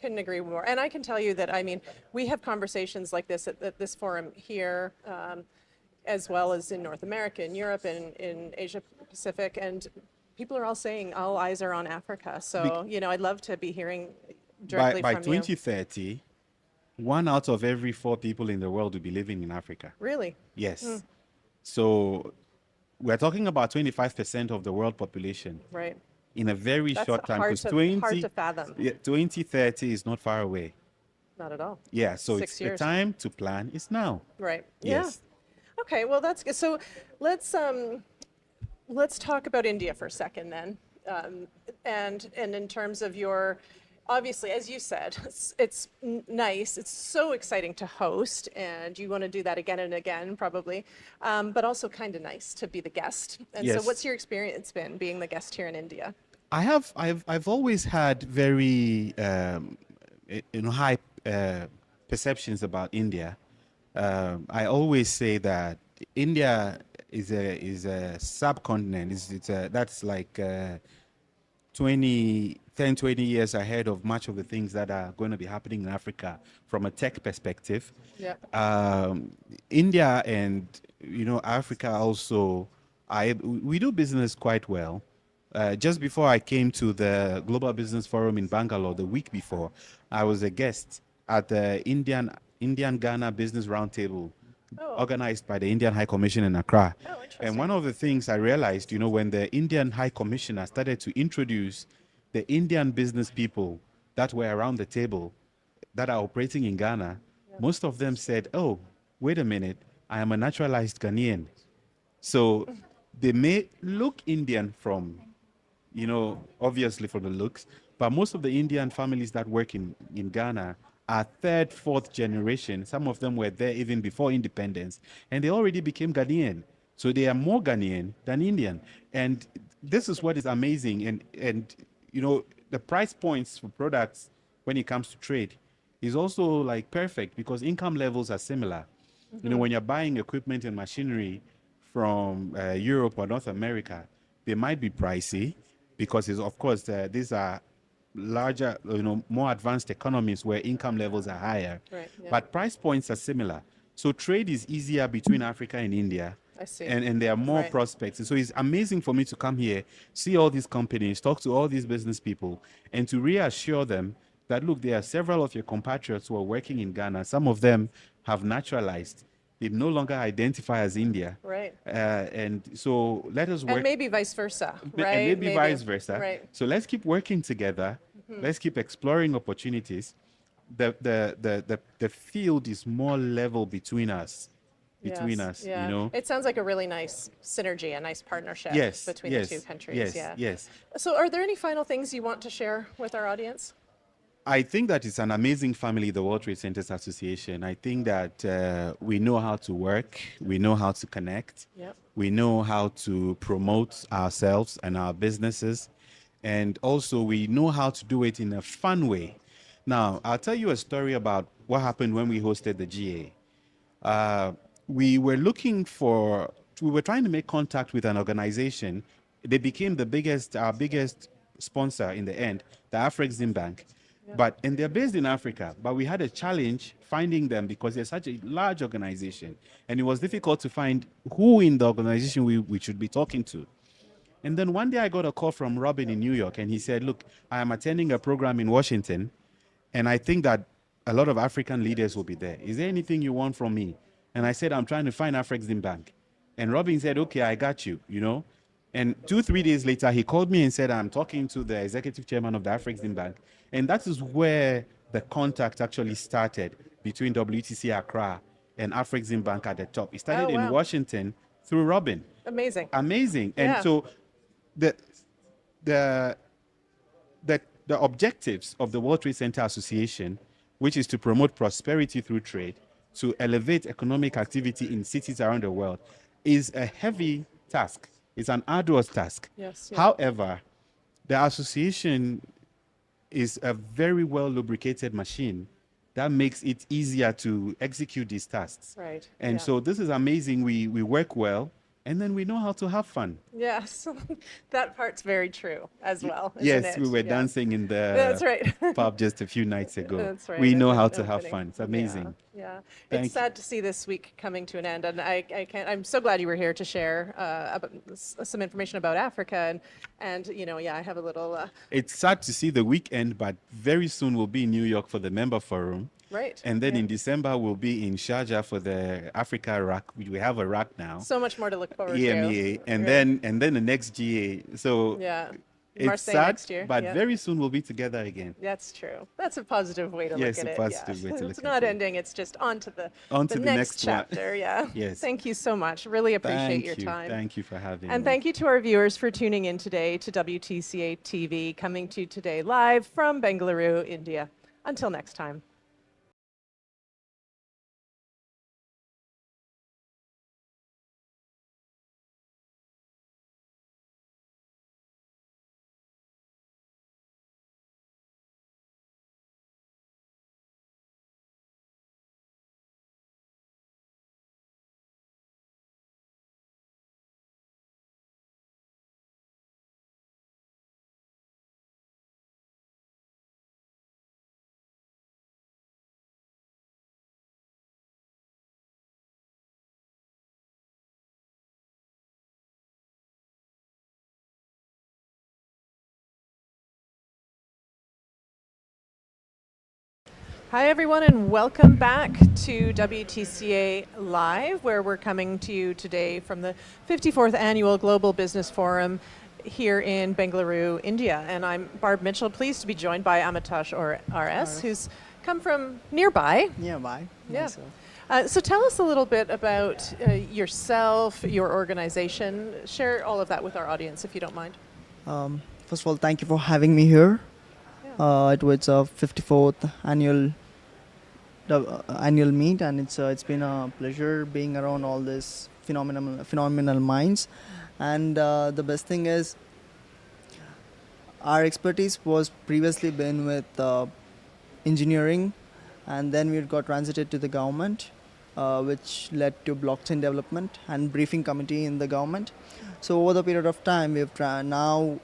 couldn't agree more. And I can tell you that, I mean, we have conversations like this at this forum here, as well as in North America, in Europe, and in Asia Pacific, and people are all saying all eyes are on Africa. So, I'd love to be hearing directly By from 2030, 1 out of every 4 people in the world will be living in Africa. you. Really? Yes. So we're talking about 25% of the world population Right. in a very That's short time. hard Because hard to fathom. 2030 is not far away. Not at all. Yeah, so 6 it's the years. time to plan is now. Right. Yes. Yeah. Okay. Well, that's good. So let's talk about India for a second then, and in terms of your, obviously, as you said, it's nice. It's so exciting to host, and you want to do that again and again, probably, but also kind of nice to be the guest. And so, Yes. what's your experience been being the guest here in India? I've always had very high perceptions about India. I always say that India is a subcontinent. That's like 10-20 years ahead of much of the things that are going to be happening in Africa from a tech perspective. Yeah. India and Africa also, we do business quite well. Just before I came to the Global Business Forum in Bangalore, the week before, I was a guest at the Indian Ghana Business Roundtable, organized by the Indian High Commission in Accra. Oh, interesting. And one of the things I realized, when the Indian High Commissioner started to introduce the Indian business people that were around the table that are operating in Ghana, most of them said, "Oh, wait a minute, I am a naturalized Ghanaian." So they may look Indian from, obviously from the looks, but most of the Indian families that work in Ghana are 3rd, 4th generation. Some of them were there even before independence, and they already became Ghanaian. So they are more Ghanaian than Indian. And this is what is amazing. And the price points for products when it comes to trade is also like perfect because income levels are similar. When you're buying equipment and machinery from Europe or North America, they might be pricey because of course these are larger, more advanced economies where income levels are higher. Right, yeah. But price points are similar. So trade is easier between Africa and India. I see. And there are more Right. prospects. And so it's amazing for me to come here, see all these companies, talk to all these business people, and to reassure them that, look, there are several of your compatriots who are working in Ghana. Some of them have naturalized. They no longer identify as India. Right. And so let us work. And maybe vice versa, And right? maybe vice versa. Right. So let's keep working together. Let's keep exploring opportunities. The field is more level between us. Yeah. It sounds like a really nice synergy, a nice partnership Yes. between yes, the two countries. Yes. Yeah. Yes. So are there any final things you want to share with our audience? I think that it's an amazing family, the World Trade Centers Association. I think that we know how to work, we know how to connect, Yep. we know how to promote ourselves and our businesses, and also we know how to do it in a fun way. Now, I'll tell you a story about what happened when we hosted the GA. We were trying to make contact with an organization. They became our biggest sponsor in the end, the Afrexim Bank. and they're based in Africa, but we had a challenge finding them because they're such a large organization, and it was difficult to find who in the organization we should be talking to. And then one day I got a call from Robin in New York, and he said, "Look, I am attending a program in Washington, and I think that a lot of African leaders will be there. Is there anything you want from me?" And I said, "I'm trying to find Afrexim Bank." And Robin said, "Okay, I got you, you know." And 2-3 days later, he called me and said, "I'm talking to the executive chairman of the Afrexim Bank." And that is where the contact actually started between WTC Accra and Afrexim Bank at the top. It started Oh, in wow. Washington through Robin. Amazing. Amazing. And Yeah. so the the the objectives of the World Trade Center Association, which is to promote prosperity through trade, to elevate economic activity in cities around the world, is a heavy task. It's an arduous task. Yes, yeah. However, the association is a very well lubricated machine that makes it easier to execute these tasks. Right. And yeah. so this is amazing. We work well, and then we know how to have fun. Yes, that part's very true as well. Isn't Yes, it? we were Yeah. dancing in the That's right. pub just a few nights ago. That's right. We know As how an to have opening. fun. It's amazing. Yeah. Thank It's sad to see this week coming to an end, and I'm so glad you were here to share some information about Africa, and I have a little It's sad to see the weekend, but very soon we'll be in New York for the member forum. right. And then yeah. in December, we'll be in Sharjah for the Africa RAC. We have a RAC now, So much more to look forward EMEA, to. and Right. then the next GA. So Yeah. it's Marseille sad, next year. but yeah. very soon we'll be together again. That's true. That's a positive way to Yes, look a at it. positive way to It's look not at it. ending. It's just on to the On to the next one. chapter. Yeah. Yes. Thank you so much. Really appreciate Thank your you. time. Thank you for having And me. thank you to our viewers for tuning in today to WTCA TV, coming to you today live from Bengaluru, India. Until next time. Hi, everyone, and welcome back to WTCA Live, where we're coming to you today from the 54th Annual Global Business Forum here in Bengaluru, India. And I'm Barb Mitchell, pleased to be joined by Amitash RS, who's come from nearby. Nearby. Yeah. myself. So tell us a little bit about yourself, your organization. Share all of that with our audience, if you don't mind. First of all, thank you for having me here. Yeah. It was a 54th annual meet, and it's been a pleasure being around all this phenomenal minds. And the best thing is, our expertise was previously been with engineering, and then we got transited to the government, which led to blockchain development and briefing committee in the government. So over the period of time, we've now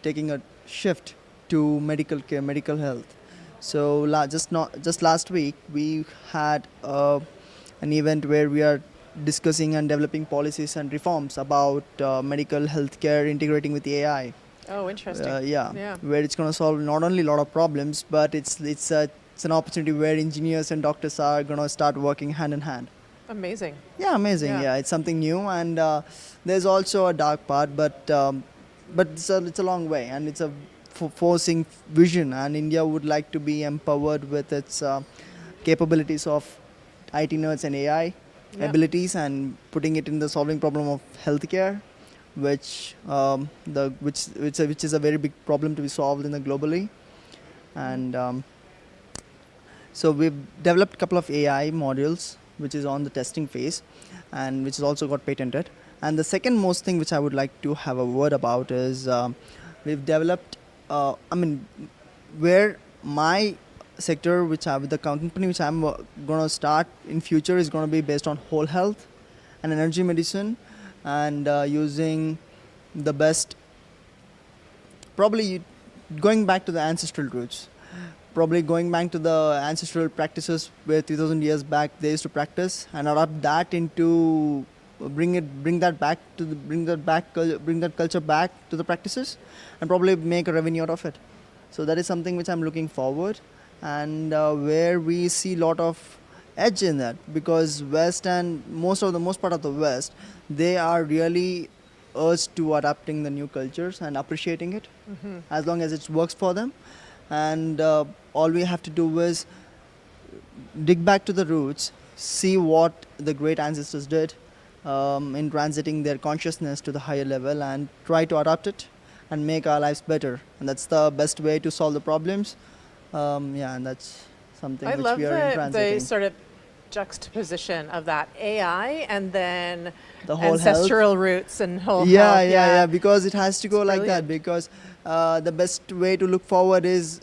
taking a shift to medical care, medical health. So just last week, we had an event where we are discussing and developing policies and reforms about medical health care integrating with AI. Oh, interesting. Yeah, where it's going to solve not only a lot of problems, but it's an opportunity where engineers and doctors are going to start working hand in hand. Amazing. Yeah, amazing. Yeah. Yeah, it's something new, and there's also a dark part, but it's a long way, and it's a forcing vision, and India would like to be empowered with its capabilities of IT nerds and AI Yeah. abilities, and putting it in the solving problem of healthcare, which is a very big problem to be solved globally, and so we've developed a couple of AI modules, which is on the testing phase, and which has also got patented. And the second most thing which I would like to have a word about is we've developed, where my sector, the company which I'm going to start in future is going to be based on whole health and energy medicine, and using the best, probably going back to the ancestral roots. probably going back to the ancestral practices where 3,000 years back they used to practice, and adapt that into bring that culture back to the practices, and probably make a revenue out of it. So that is something which I'm looking forward, and where we see a lot of edge in that, because West and most part of the West, they are really urged to adapting the new cultures and appreciating it, as long as it works for them. And all we have to do is dig back to the roots, see what the great ancestors did in transiting their consciousness to the higher level, and try to adapt it and make our lives better. And that's the best way to solve the problems. And that's something I which love we are in the transiting. sort of juxtaposition of that AI and then The whole ancestral roots and whole yeah, health. yeah, because it has to go It's like that. brilliant. Because the best way to look forward is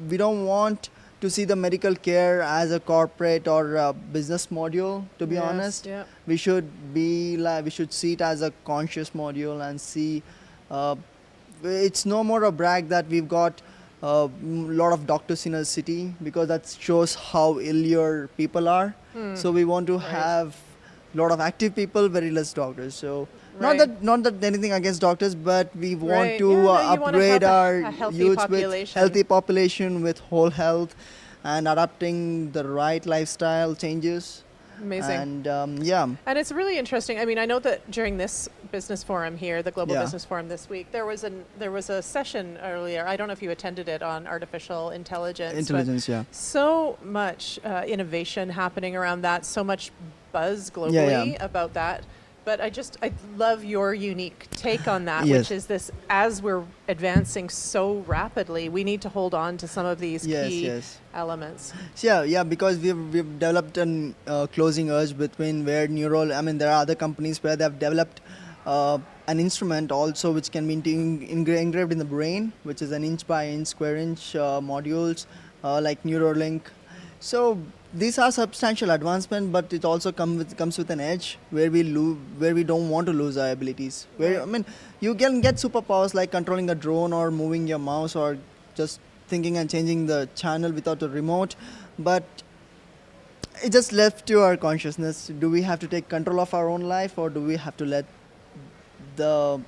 we don't want to see the medical care as a corporate or a business module. To be Yes, honest, yeah. we should see it as a conscious module, and see it's no more a brag that we've got a lot of doctors in a city, because that shows how ill your people are. So we want to have a lot of active people, very less doctors. So Right. not that anything against doctors, but we want Right. to Yeah, no, you wanna upgrade have our a healthy youths with population. healthy population with whole health, and adapting the right lifestyle changes. Amazing. And And it's really interesting. I mean, I know that during this business forum here, the Global Yeah. Business Forum this week, there was a session earlier. I don't know if you attended it, on artificial intelligence. but intelligence, yeah. So much innovation happening around that. So much buzz globally Yeah. about that. But I love your unique take on that, Yes. which is this: as we're advancing so rapidly, we need to hold on to some of these Yes, key yes. elements. So yeah, because we've developed an closing urge between where neural. I mean, there are other companies where they've developed an instrument also which can be engraved in the brain, which is an inch by inch, square inch modules like Neuralink. So these are substantial advancement, but it also comes with an edge where we don't want to lose our abilities. Where Right. I mean, you can get superpowers like controlling a drone or moving your mouse or just thinking and changing the channel without a remote, but it just left to our consciousness. Do we have to take control of our own life, or do we have to let the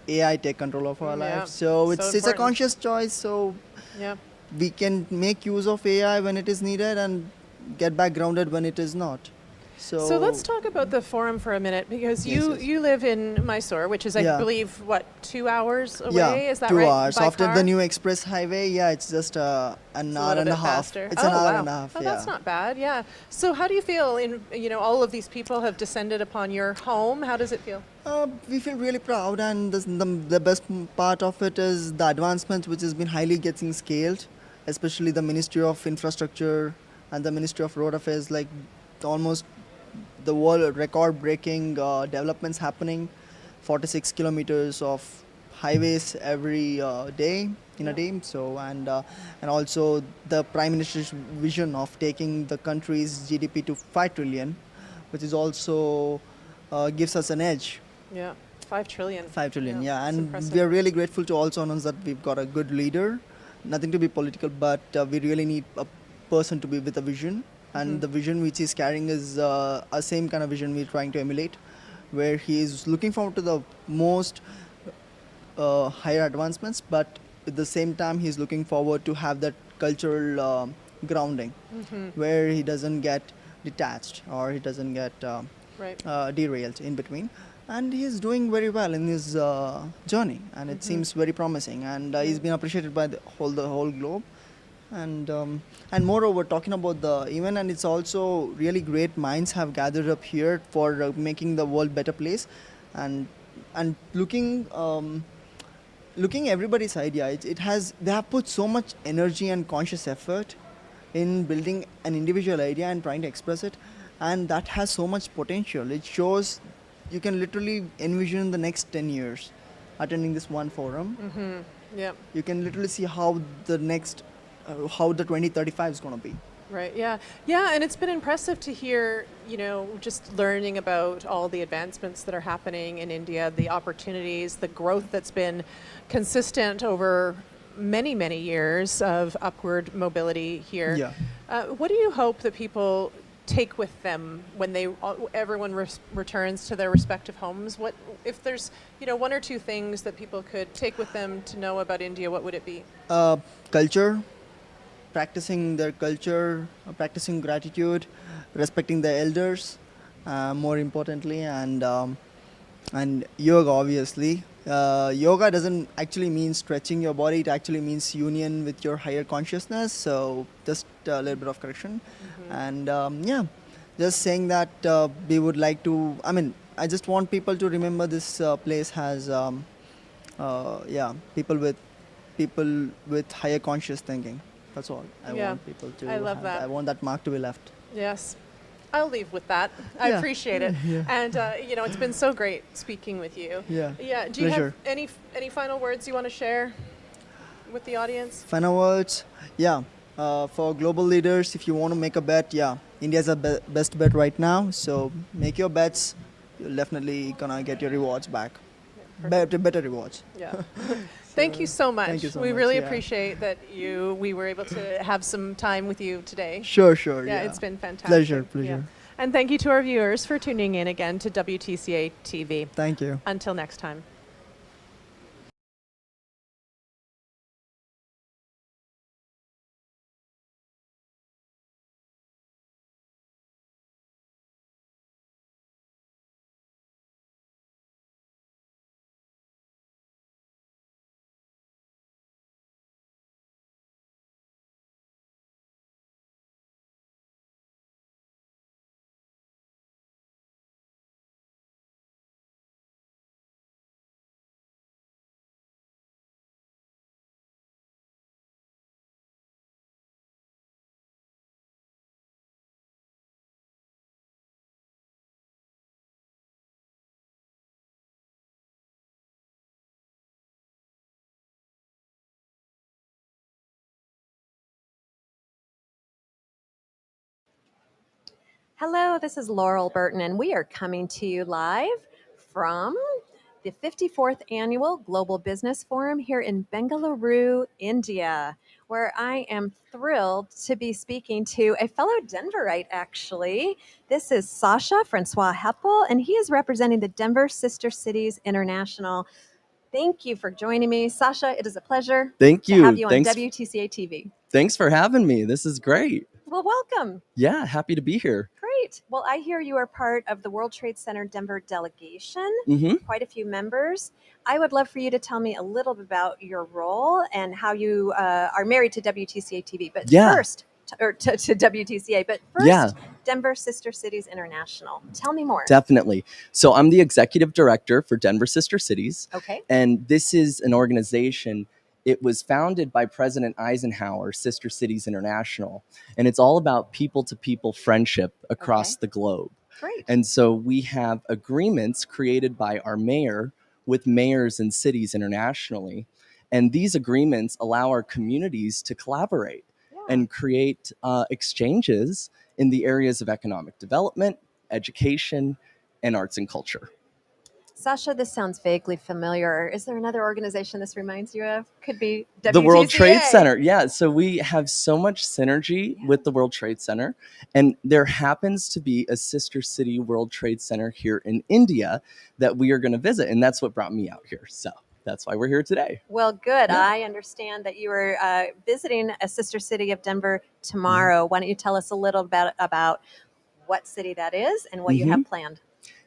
AI take control of our Yeah, life? So it's a important. conscious choice. So Yeah. we can make use of AI when it is needed, and get back grounded when it is not. So let's talk about the forum for a minute, because Yes, you yes. you live in Mysore, which is, I Yeah. believe, what, 2 hours away? Yeah, Is that 2 right? hours By after car? the new express highway. Yeah, it's just an It's a hour little and a bit half. faster. It's oh, an hour wow. and a half. Oh, Yeah. that's not bad. Yeah. So how do you feel all of these people have descended upon your home? How does it feel? We feel really proud, and the best part of it is the advancement which has been highly getting scaled, especially the Ministry of Infrastructure and the Ministry of Road Affairs, like almost the world record-breaking developments happening, 46 kilometers of highways every day in a day. So and also the Prime Minister's vision of taking the country's GDP to 5 trillion, which is also gives us an edge. Yeah. 5 trillion. 5 trillion, yeah. that's And impressive. we are really grateful to also announce that we've got a good leader. Nothing to be political, but we really need a person to be with a vision. And the vision which he's carrying is a same kind of vision we're trying to emulate, where he is looking forward to the most higher advancements, but at the same time he's looking forward to have that cultural grounding, where he doesn't get detached or he doesn't get Right. derailed in between. And he's doing very well in his journey, and it seems very promising. And he's been appreciated by the whole globe. And moreover, talking about the event, and it's also really great minds have gathered up here for making the world better place, and looking everybody's idea. They have put so much energy and conscious effort in building an individual idea and trying to express it, and that has so much potential. It shows you can literally envision the next 10 years attending this one forum. Yeah. You can literally see how the 2035 is going to be. Right. Yeah. Yeah. And it's been impressive to hear, just learning about all the advancements that are happening in India, the opportunities, the growth that's been consistent over many, many years of upward mobility here. Yeah. What do you hope that people take with them when everyone returns to their respective homes? What if there's one or two things that people could take with them to know about India? What would it be? Culture, practicing their culture, practicing gratitude, respecting the elders, more importantly, and yoga, obviously. Yoga doesn't actually mean stretching your body, it actually means union with your higher consciousness. So, just a little bit of correction. And yeah, just saying that we would like to, I just want people to remember this place has, people with higher conscious thinking. That's all. I Yeah, want people to. I love that. I want that mark to be left. Yes. I'll leave with that. I Yeah. appreciate it. Yeah. And, it's been so great speaking with you. Yeah. Yeah. Do you Pleasure. have any final words you want to share with the audience? Final words. Yeah. For global leaders, if you want to make a bet, yeah, India's the best bet right now. So make your bets. You're definitely gonna get your rewards back. Better rewards. Yeah. Thank you so much. Thank you so we much, really yeah. appreciate that we were able to have some time with you today. Sure. Yeah, it's been fantastic. Pleasure. Yeah. And thank you to our viewers for tuning in again to WTCA TV. Thank you. Until next time. Hello, this is Laurel Burton, and we are coming to you live from the 54th Annual Global Business Forum here in Bengaluru, India, where I am thrilled to be speaking to a fellow Denverite, actually. This is Sasha Francois Heppel, and he is representing the Denver Sister Cities International. Thank you for joining me. Sasha, it is a pleasure Thank to you. have you on Thanks. WTCA TV. Thanks for having me. This is great. Well, welcome. Yeah, happy to be here. Great. Well, I hear you are part of the World Trade Center Denver delegation, Mm-hmm. quite a few members. I would love for you to tell me a little bit about your role and how you are married to WTCA TV. But Yeah. first, to WTCA, but first, Yeah. Denver Sister Cities International. Tell me more. Definitely. So I'm the executive director for Denver Sister Cities. Okay. And this is an organization. It was founded by President Eisenhower, Sister Cities International. And it's all about people-to-people friendship across the globe. Great. And so we have agreements created by our mayor with mayors and cities internationally. And these agreements allow our communities to collaborate and create exchanges in the areas of economic development, education, and arts and culture. Sasha, this sounds vaguely familiar. Is there another organization this reminds you of? Could be WTCA. The World Trade Center. Yeah, so we have so much synergy with the World Trade Center. And there happens to be a sister city World Trade Center here in India that we are going to visit. And that's what brought me out here. So that's why we're here today. Well, good. Yeah. I understand that you are visiting a sister city of Denver tomorrow. Why don't you tell us a little bit about what city that is and what you have planned?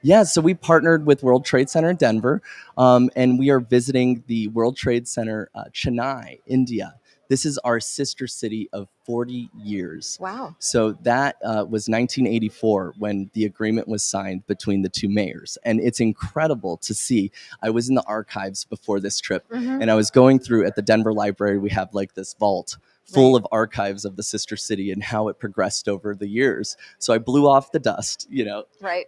Yeah, so we partnered with World Trade Center Denver, and we are visiting the World Trade Center Chennai, India. This is our sister city of 40 years. Wow. So that was 1984 when the agreement was signed between the two mayors. And it's incredible to see. I was in the archives before this trip, and I was going through at the Denver Library. We have like this vault full of archives of the sister city and how it progressed over the years. So I blew off the dust, Right.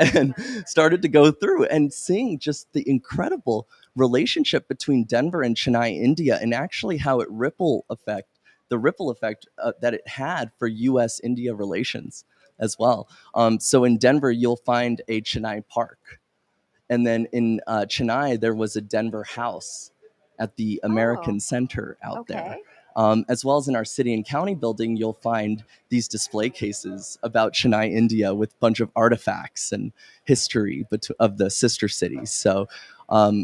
and started to go through and seeing just the incredible relationship between Denver and Chennai, India, and actually how the ripple effect that it had for U.S.-India relations as well. So in Denver, you'll find a Chennai Park. And then in Chennai, there was a Denver House. at the American Center out there. As well as in our city and county building, you'll find these display cases about Chennai, India, with a bunch of artifacts and history of the sister cities. So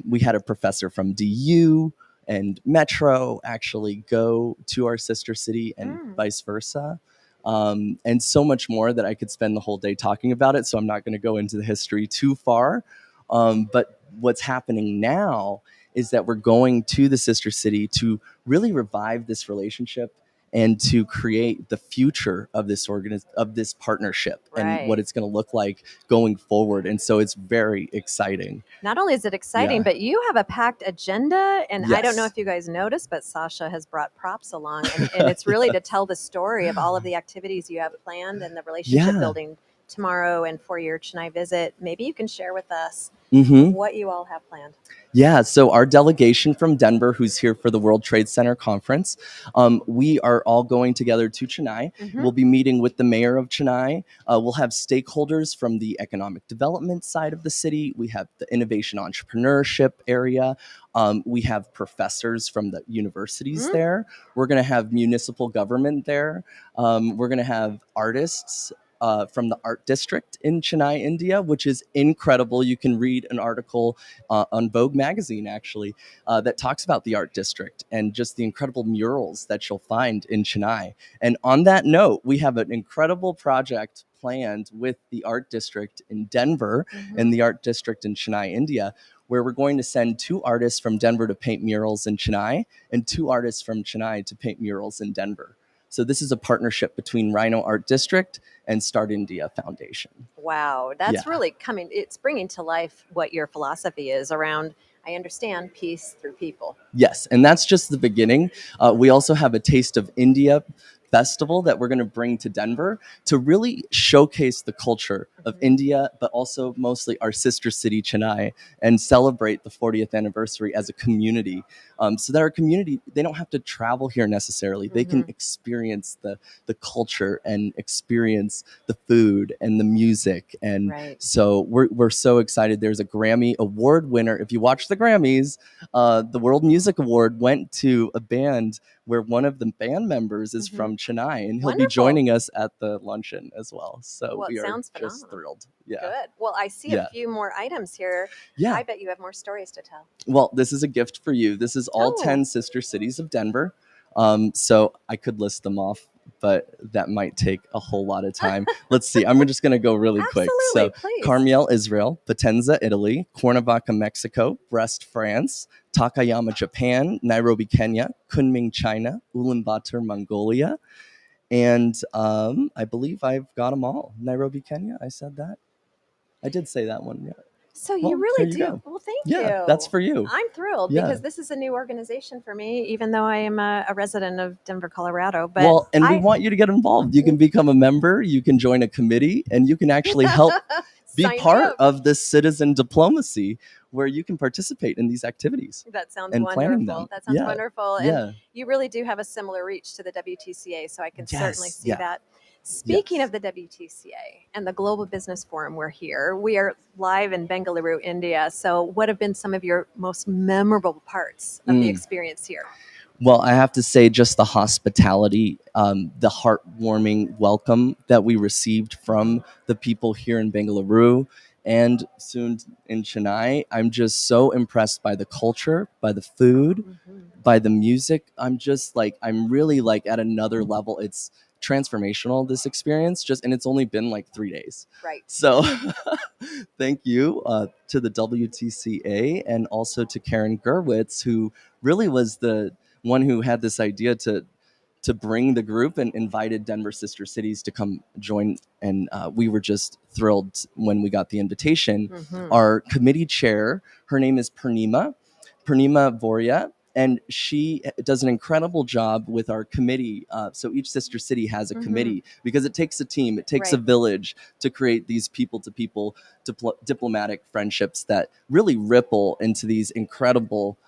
we had a professor from DU and Metro actually go to our sister city and vice versa. And so much more that I could spend the whole day talking about it. So I'm not going to go into the history too far. But what's happening now is that we're going to the sister city to really revive this relationship and to create the future of this partnership and what it's going to look like going forward. And so it's very exciting. Not only is it exciting, but you have a packed agenda. And I don't know Yes. if you guys noticed, but Sasha has brought props along. And it's really to tell the story of all of the activities you have planned and the relationship building tomorrow and for your Chennai visit. Maybe you can share with us what you all have planned. Yeah, so our delegation from Denver, who's here for the World Trade Center conference, we are all going together to Chennai. We'll be meeting with the mayor of Chennai. We'll have stakeholders from the economic development side of the city. We have the innovation entrepreneurship area. We have professors from the universities there. We're going to have municipal government there. We're going to have artists from the art district in Chennai, India, which is incredible. You can read an article on Vogue magazine, actually, that talks about the art district and just the incredible murals that you'll find in Chennai. And on that note, we have an incredible project planned with the art district in Denver and the art district in Chennai, India, where we're going to send 2 artists from Denver to paint murals in Chennai and 2 artists from Chennai to paint murals in Denver. So this is a partnership between Rhino Art District and Start India Foundation. Wow, that's really it's bringing to life what your philosophy is around, I understand, peace through people. Yes, and that's just the beginning. We also have a Taste of India festival that we're going to bring to Denver to really showcase the culture of India, but also mostly our sister city, Chennai, and celebrate the 40th anniversary as a community. So that our community, they don't have to travel here necessarily. They can experience the culture and experience the food and the music. And so we're so excited. There's a Grammy Award winner. If you watch the Grammys, the World Music Award went to a band where one of the band members is from Chennai, and he'll be joining us at the luncheon as well. So we are just thrilled. Yeah. Good. Well, I see a few more items here. Yeah. I bet you have more stories to tell. Well, this is a gift for you. This is all 10 sister cities of Denver. So I could list them off, but that might take a whole lot of time. Let's see. I'm just going to go really quick. So please. Carmiel, Israel, Potenza, Italy, Cuernavaca, Mexico, Brest, France, Takayama, Japan, Nairobi, Kenya, Kunming, China, Ulaanbaatar, Mongolia. And I believe I've got them all. Nairobi, Kenya. I said that. I did say that one. Yeah. So you really do. Go. Well, thank you. Yeah, that's for you. I'm thrilled because this is a new organization for me, even though I am a resident of Denver, Colorado. But we want you to get involved. You can become a member, you can join a committee, and you can actually help be part of this citizen diplomacy where you can participate in these activities. That sounds and wonderful. That sounds wonderful. And Yeah. you really do have a similar reach to the WTCA, so I can certainly see Yeah. that. Speaking of the WTCA and the Global Business Forum, we're here. We are live in Bengaluru, India. So what have been some of your most memorable parts of the experience here? Well, I have to say just the hospitality, the heartwarming welcome that we received from the people here in Bengaluru and soon in Chennai. I'm just so impressed by the culture, by the food, by the music. I'm really like at another level. It's transformational, this experience, and it's only been like 3 days. Right. So thank you to the WTCA and also to Karen Gerwitz, who really was the one who had this idea to bring the group and invited Denver Sister Cities to come join. And we were just thrilled when we got the invitation. Our committee chair, her name is Purnima Voria, and she does an incredible job with our committee. So each sister city has a committee because it takes a team, it takes a village to create these people-to-people diplomatic friendships that really ripple into these incredible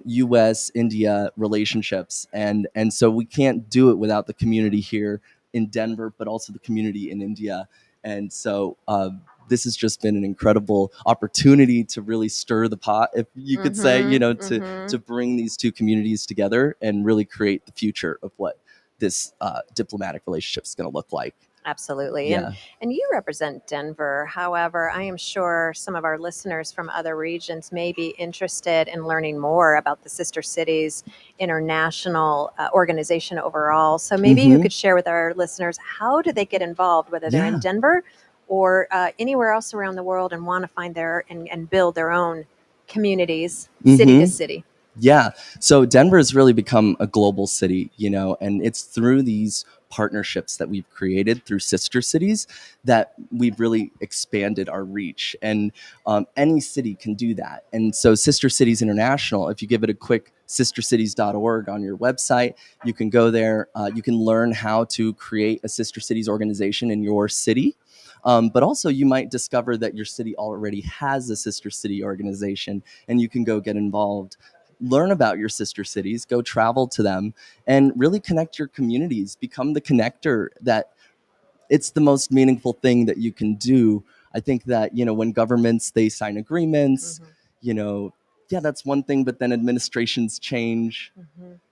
U.S.-India relationships. And so we can't do it without the community here in Denver, but also the community in India. And so this has just been an incredible opportunity to really stir the pot, if you could say, to bring these two communities together and really create the future of what this diplomatic relationship is going to look like. Absolutely. Yeah. And you represent Denver. However, I am sure some of our listeners from other regions may be interested in learning more about the Sister Cities International organization overall. So maybe you could share with our listeners, how do they get involved, whether they're in Denver or anywhere else around the world and want to find and build their own communities, city to city? Yeah. So Denver has really become a global city, and it's through these partnerships that we've created through sister cities that we've really expanded our reach. And any city can do that. And so Sister Cities International, if you give it a quick sistercities.org on your website, you can go there. You can learn how to create a Sister Cities organization in your city. But also you might discover that your city already has a sister city organization, and you can go get involved. Learn about your sister cities, go travel to them, and really connect your communities. Become the connector. That it's the most meaningful thing that you can do. I think that, when governments, they sign agreements, that's one thing, but then administrations change.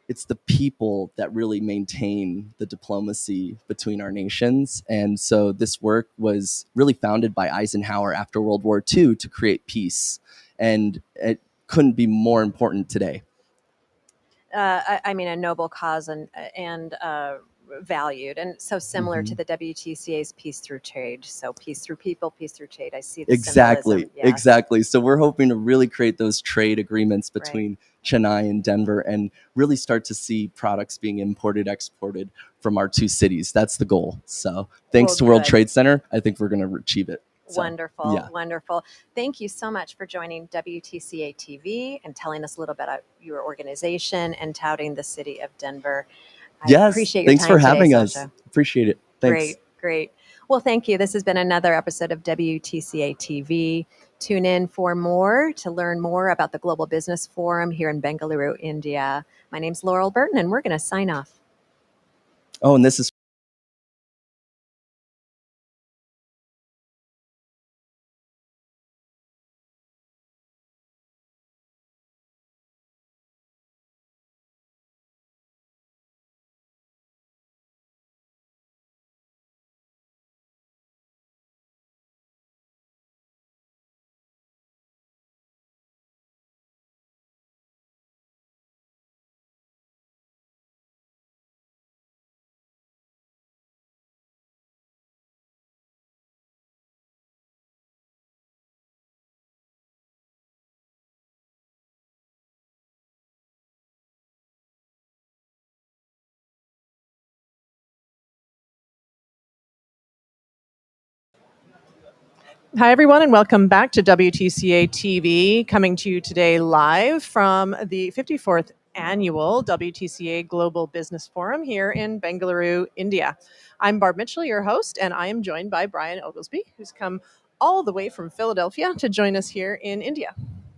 It's the people that really maintain the diplomacy between our nations. And so this work was really founded by Eisenhower after World War II to create peace. And it couldn't be more important today. I mean, a noble cause and valued, and so similar to the WTCA's Peace Through Trade. So peace through people, peace through trade. I see the symbolism. Yes. Exactly. So we're hoping to really create those trade agreements between Chennai and Denver, and really start to see products being imported, exported from our two cities. That's the goal. So thanks to World Trade Center, I think we're going to achieve it. So, wonderful. Wonderful. Thank you so much for joining WTCA TV and telling us a little bit about your organization and touting the city of Denver. I appreciate your thanks time for today, having Sasha. us. Appreciate it. Thanks. Great. Well, thank you. This has been another episode of WTCA TV. Tune in for more to learn more about the Global Business Forum here in Bengaluru, India. My name's Laurel Burton, and we're going to sign off. Oh, and this is Hi, everyone, and welcome back to WTCA TV, coming to you today live from the 54th Annual WTCA Global Business Forum here in Bengaluru, India. I'm Barb Mitchell, your host, and I am joined by Brian Oglesby, who's come all the way from Philadelphia to join us here in India.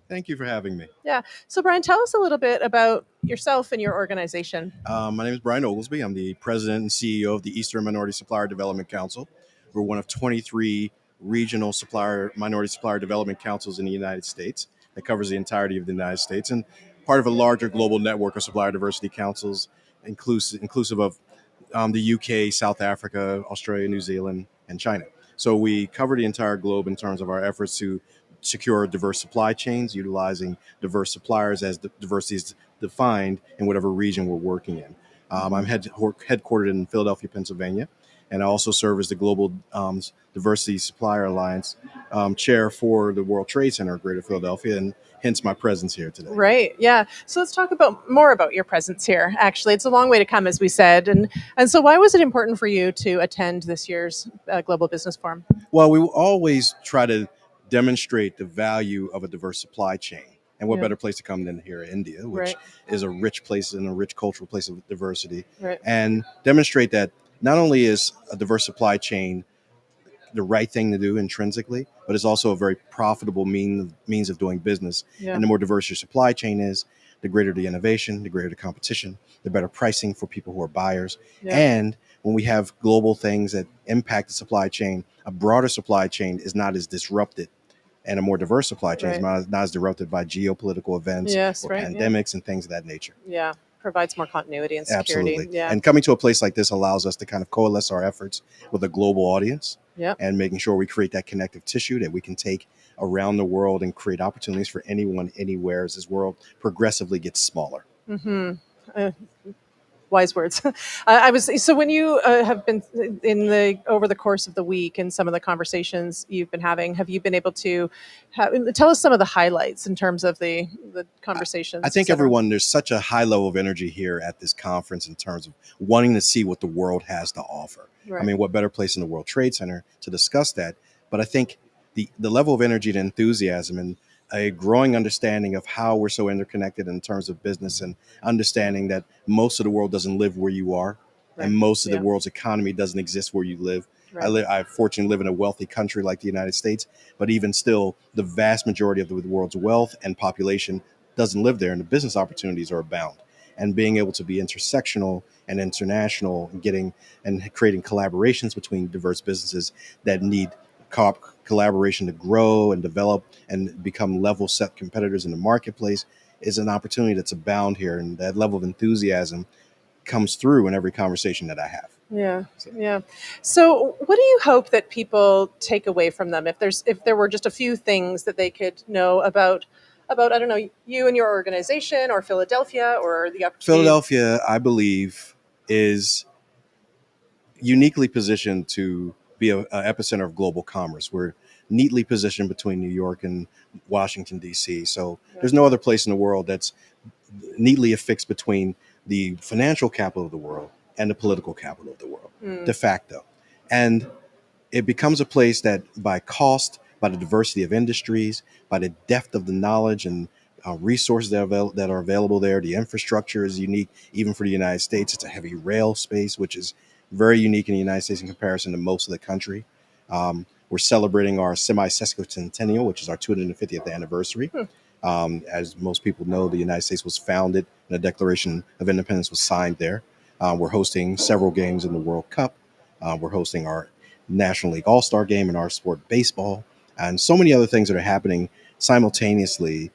Thank you for having me. Yeah. So, Brian, tell us a little bit about yourself and your organization. My name is Brian Oglesby. I'm the president and CEO of the Eastern Minority Supplier Development Council. We're one of 23 regional minority supplier development councils in the United States that covers the entirety of the United States, and part of a larger global network of supplier diversity councils, inclusive of the UK, South Africa, Australia, New Zealand, and China. So we cover the entire globe in terms of our efforts to secure diverse supply chains, utilizing diverse suppliers as diversity is defined in whatever region we're working in. I'm headquartered in Philadelphia, Pennsylvania, and I also serve as the Global Diversity Supplier Alliance chair for the World Trade Center of Greater Philadelphia, and hence my presence here today. Right. Yeah. So let's talk more about your presence here. Actually, it's a long way to come, as we said. And so why was it important for you to attend this year's Global Business Forum? Well, we will always try to demonstrate the value of a diverse supply chain. And what better place to come than here in India, which is a rich place and a rich cultural place of diversity, and demonstrate that not only is a diverse supply chain the right thing to do intrinsically, but it's also a very profitable means of doing business. And the more diverse your supply chain is, the greater the innovation, the greater the competition, the better pricing for people who are buyers. Yeah. And when we have global things that impact the supply chain, a broader supply chain is not as disrupted, and a more diverse supply chain is not as disrupted by geopolitical events Yes, or right, yeah. pandemics and things of that nature. Yeah, provides more continuity and security. Absolutely. Yeah. And coming to a place like this allows us to kind of coalesce our efforts with a global audience Yeah. and making sure we create that connective tissue that we can take around the world and create opportunities for anyone, anywhere, as this world progressively gets smaller. Mm-hmm. Wise words. I was so when you have been in the over the course of the week and some of the conversations you've been having, have you been able to tell us some of the highlights in terms of the conversations? I think everyone, there's such a high level of energy here at this conference in terms of wanting to see what the world has to offer. Right. I mean, what better place in the World Trade Center to discuss that? But I think the level of energy and enthusiasm and a growing understanding of how we're so interconnected in terms of business, and understanding that most of the world doesn't live where you are, Right. and most of Yeah. the world's economy doesn't exist where you live. Right. I fortunately live in a wealthy country like the United States, but even still, the vast majority of the world's wealth and population doesn't live there, and the business opportunities are abound. And being able to be intersectional and international, and creating collaborations between diverse businesses that need collaboration to grow and develop and become level set competitors in the marketplace is an opportunity that's abound here. And that level of enthusiasm comes through in every conversation that I have. Yeah, yeah. So, what do you hope that people take away from them? If there were just a few things that they could know about I don't know, you and your organization, or Philadelphia, or the opportunity. Philadelphia, I believe, is uniquely positioned to be a epicenter of global commerce. We're neatly positioned between New York and Washington, D.C. So there's no other place in the world that's neatly affixed between the financial capital of the world and the political capital of the world, de facto. And it becomes a place that, by cost, by the diversity of industries, by the depth of the knowledge and resources that are available there, the infrastructure is unique even for the United States. It's a heavy rail space, which is very unique in the United States in comparison to most of the country. We're celebrating our semi-sesquicentennial, which is our 250th anniversary. As most people know, the United States was founded and the Declaration of Independence was signed there. We're hosting several games in the World Cup. We're hosting our National League All-Star game and our sport baseball, and so many other things that are happening simultaneously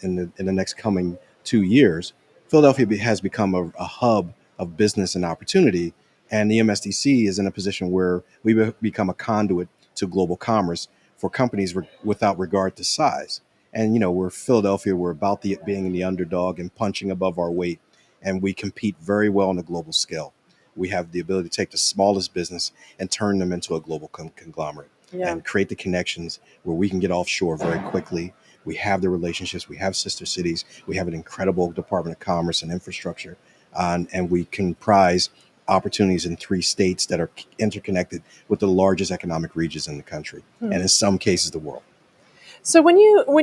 in the next coming 2 years. Philadelphia has become a hub of business and opportunity, and the MSDC is in a position where we become a conduit to global commerce for companies without regard to size. And, we're Philadelphia. We're about being the underdog and punching above our weight, and we compete very well on a global scale. We have the ability to take the smallest business and turn them into a global conglomerate, and create the connections where we can get offshore very quickly. We have the relationships. We have sister cities. We have an incredible Department of Commerce and infrastructure, and we comprise opportunities in 3 states that are interconnected with the largest economic regions in the country, and in some cases, the world. So when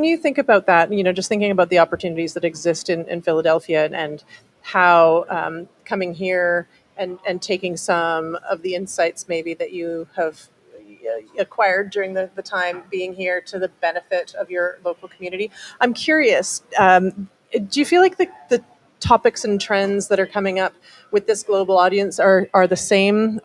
you think about that, just thinking about the opportunities that exist in Philadelphia, and how coming here and taking some of the insights maybe that you have acquired during the time being here to the benefit of your local community, I'm curious, do you feel like the topics and trends that are coming up with this global audience are the same?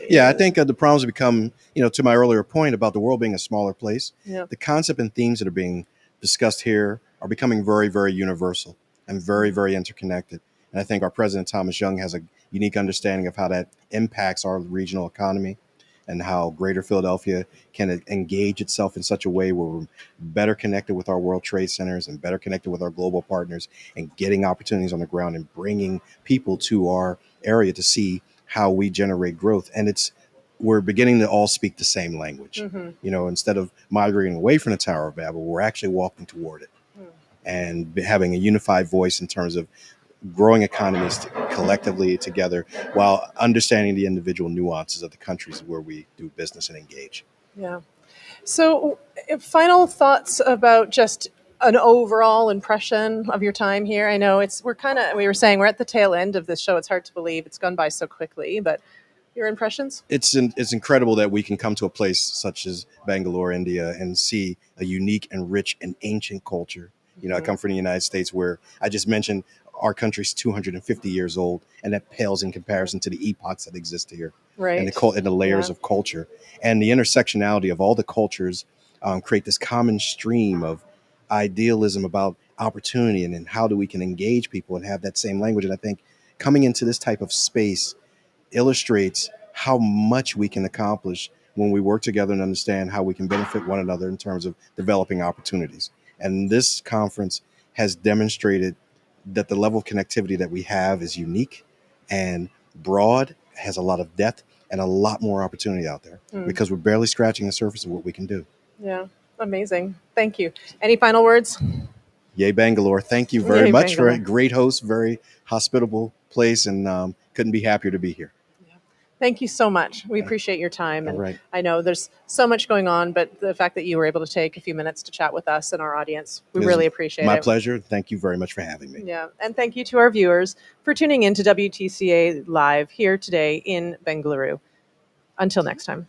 Yeah, I think the problems become, to my earlier point about the world being a smaller place, the concept and themes that are being discussed here are becoming very, very universal and very, very interconnected. And I think our president, Thomas Young, has a unique understanding of how that impacts our regional economy, and how Greater Philadelphia can engage itself in such a way where we're better connected with our World Trade Centers and better connected with our global partners, and getting opportunities on the ground and bringing people to our area to see how we generate growth. And we're beginning to all speak the same language. Instead of migrating away from the Tower of Babel, we're actually walking toward it, and having a unified voice in terms of growing economies collectively together, while understanding the individual nuances of the countries where we do business and engage. Yeah. So, final thoughts about just an overall impression of your time here. I know we were saying we're at the tail end of this show. It's hard to believe it's gone by so quickly, but your impressions? It's incredible that we can come to a place such as Bengaluru, India, and see a unique and rich and ancient culture You know, I come from the United States, where I just mentioned our country's 250 years old, and that pales in comparison to the epochs that exist here, Right. and the layers Yeah. of culture, and the intersectionality of all the cultures create this common stream of idealism about opportunity, and then how do we can engage people and have that same language. And I think coming into this type of space illustrates how much we can accomplish when we work together and understand how we can benefit one another in terms of developing opportunities. And this conference has demonstrated that the level of connectivity that we have is unique and broad, has a lot of depth, and a lot more opportunity out there, because we're barely scratching the surface of what we can do. Yeah. Amazing. Thank you. Any final words? Yay, Bangalore. Thank you very Yay, much for a Bangalore. great host, very hospitable place, and couldn't be happier to be here. Thank you so much. We appreciate your time. And All right. I know there's so much going on, but the fact that you were able to take a few minutes to chat with us and our audience, we It is really appreciate my it. pleasure. Thank you very much for having me. Yeah. And thank you to our viewers for tuning in to WTCA Live here today in Bengaluru. Until next time.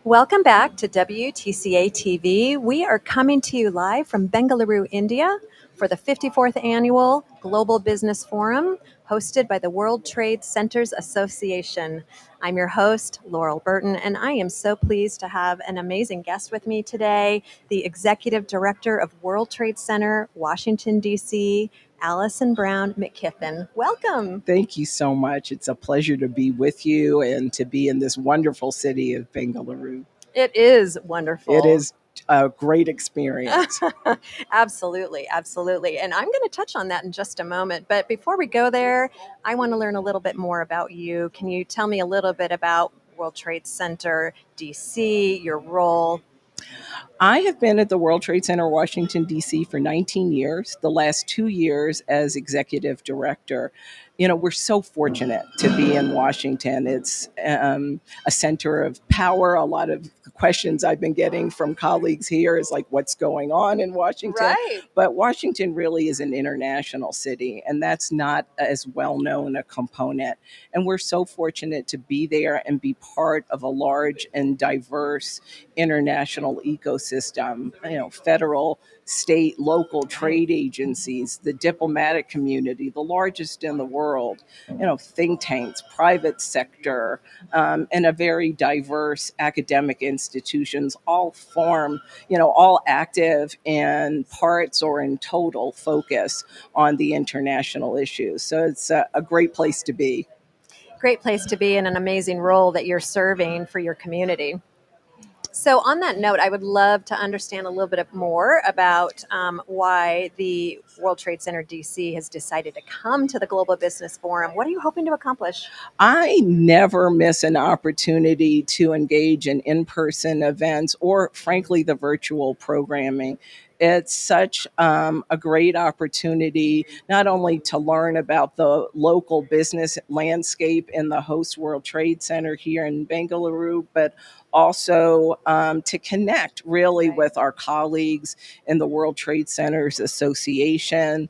Welcome back to WTCA TV. We are coming to you live from Bengaluru, India for the 54th Annual Global Business Forum hosted by the World Trade Centers Association. I'm your host, Laurel Burton, and I am so pleased to have an amazing guest with me today, the Executive Director of World Trade Center, Washington, D.C., Allison Brown McKiffin. Welcome. Thank you so much. It's a pleasure to be with you and to be in this wonderful city of Bengaluru. It is wonderful. It is a great experience. Absolutely, absolutely. And I'm going to touch on that in just a moment. But before we go there, I want to learn a little bit more about you. Can you tell me a little bit about World Trade Center, DC, your role? I have been at the World Trade Center, Washington, D.C. for 19 years, the last 2 years as executive director. You know, we're so fortunate to be in Washington. It's a center of power. A lot of the questions I've been getting from colleagues here is like, what's going on in Washington? Right. But Washington really is an international city, and that's not as well known a component. And we're so fortunate to be there and be part of a large and diverse international ecosystem, you know, federal, state, local trade agencies, the diplomatic community, the largest in the world, you know, think tanks, private sector, and a very diverse academic institutions, all form, you know, all active in parts or in total focus on the international issues. So it's a great place to be. Great place to be in an amazing role that you're serving for your community. So on that note, I would love to understand a little bit more about why the World Trade Center DC has decided to come to the Global Business Forum. What are you hoping to accomplish? I never miss an opportunity to engage in in-person events or, frankly, the virtual programming. It's such a great opportunity not only to learn about the local business landscape in the host World Trade Center here in Bengaluru, but also to connect really with our colleagues in the World Trade Centers Association,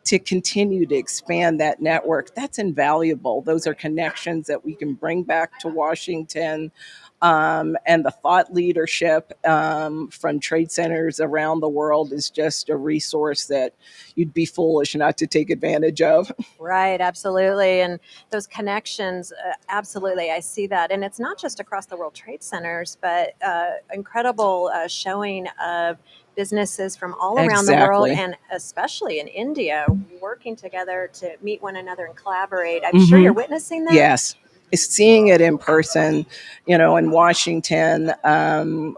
to continue to expand that network. That's invaluable. Those are connections that we can bring back to Washington. And the thought leadership from trade centers around the world is just a resource that you'd be foolish not to take advantage of. Right, absolutely. And those connections, absolutely, I see that. And it's not just across the World Trade Centers, but incredible showing of businesses from all around the world, Exactly. and especially in India, working together to meet one another and collaborate. I'm sure you're witnessing that. Yes. seeing it in person, in Washington,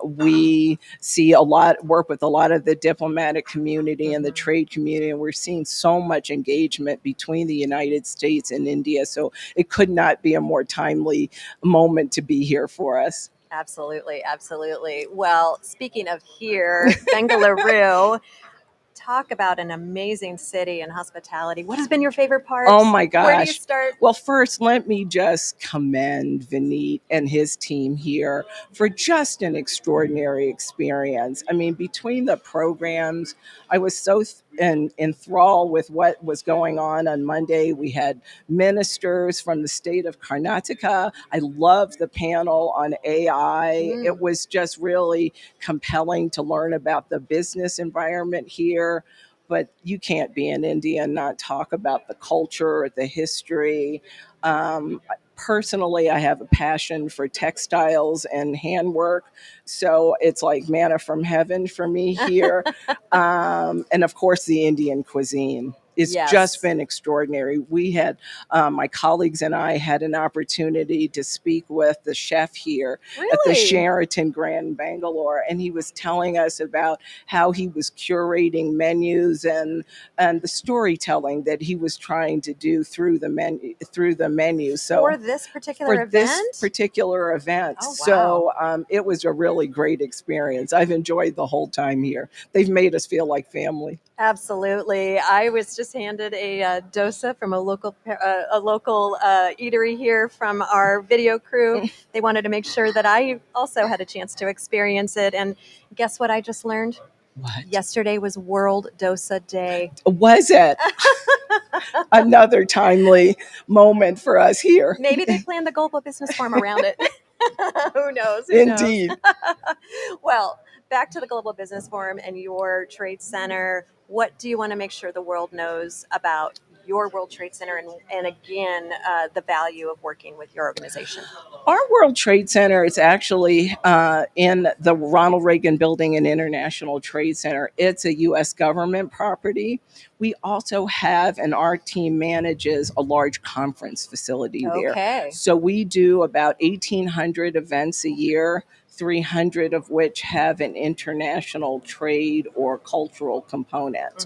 we see work with a lot of the diplomatic community and the trade community, and we're seeing so much engagement between the United States and India. So it could not be a more timely moment to be here for us. Absolutely, absolutely. Well, speaking of here, Bengaluru, talk about an amazing city and hospitality. What has been your favorite part? Oh my gosh. Where do you start? Well, first, let me just commend Vineet and his team here for just an extraordinary experience. I mean, between the programs, I was so enthralled with what was going on Monday. We had ministers from the state of Karnataka. I loved the panel on AI. It was just really compelling to learn about the business environment here. But you can't be in India and not talk about the culture, the history. Personally, I have a passion for textiles and handwork, so it's like manna from heaven for me here. And of course, the Indian cuisine. It's just been extraordinary. We had, my colleagues and I had an opportunity to speak with the chef here at the Sheraton Grand Bangalore, and he was telling us about how he was curating menus and the storytelling that he was trying to do through the menu. So For this particular for event? this particular event. Oh, wow. So it was a really great experience. I've enjoyed the whole time here. They've made us feel like family. Absolutely. I was just handed a dosa from a local eatery here from our video crew. They wanted to make sure that I also had a chance to experience it. And guess what I just learned? What? Yesterday was World Dosa Day. Was it? Another timely moment for us here. Maybe they planned the Global Business Forum around it. Who knows? Indeed. Well, back to the Global Business Forum and your trade center. What do you want to make sure the world knows about your World Trade Center and again, the value of working with your organization? Our World Trade Center is actually in the Ronald Reagan Building and International Trade Center. It's a U.S. government property. We also have, and our team manages, a large conference facility there. Okay. So we do about 1,800 events a year, 300 of which have an international trade or cultural component.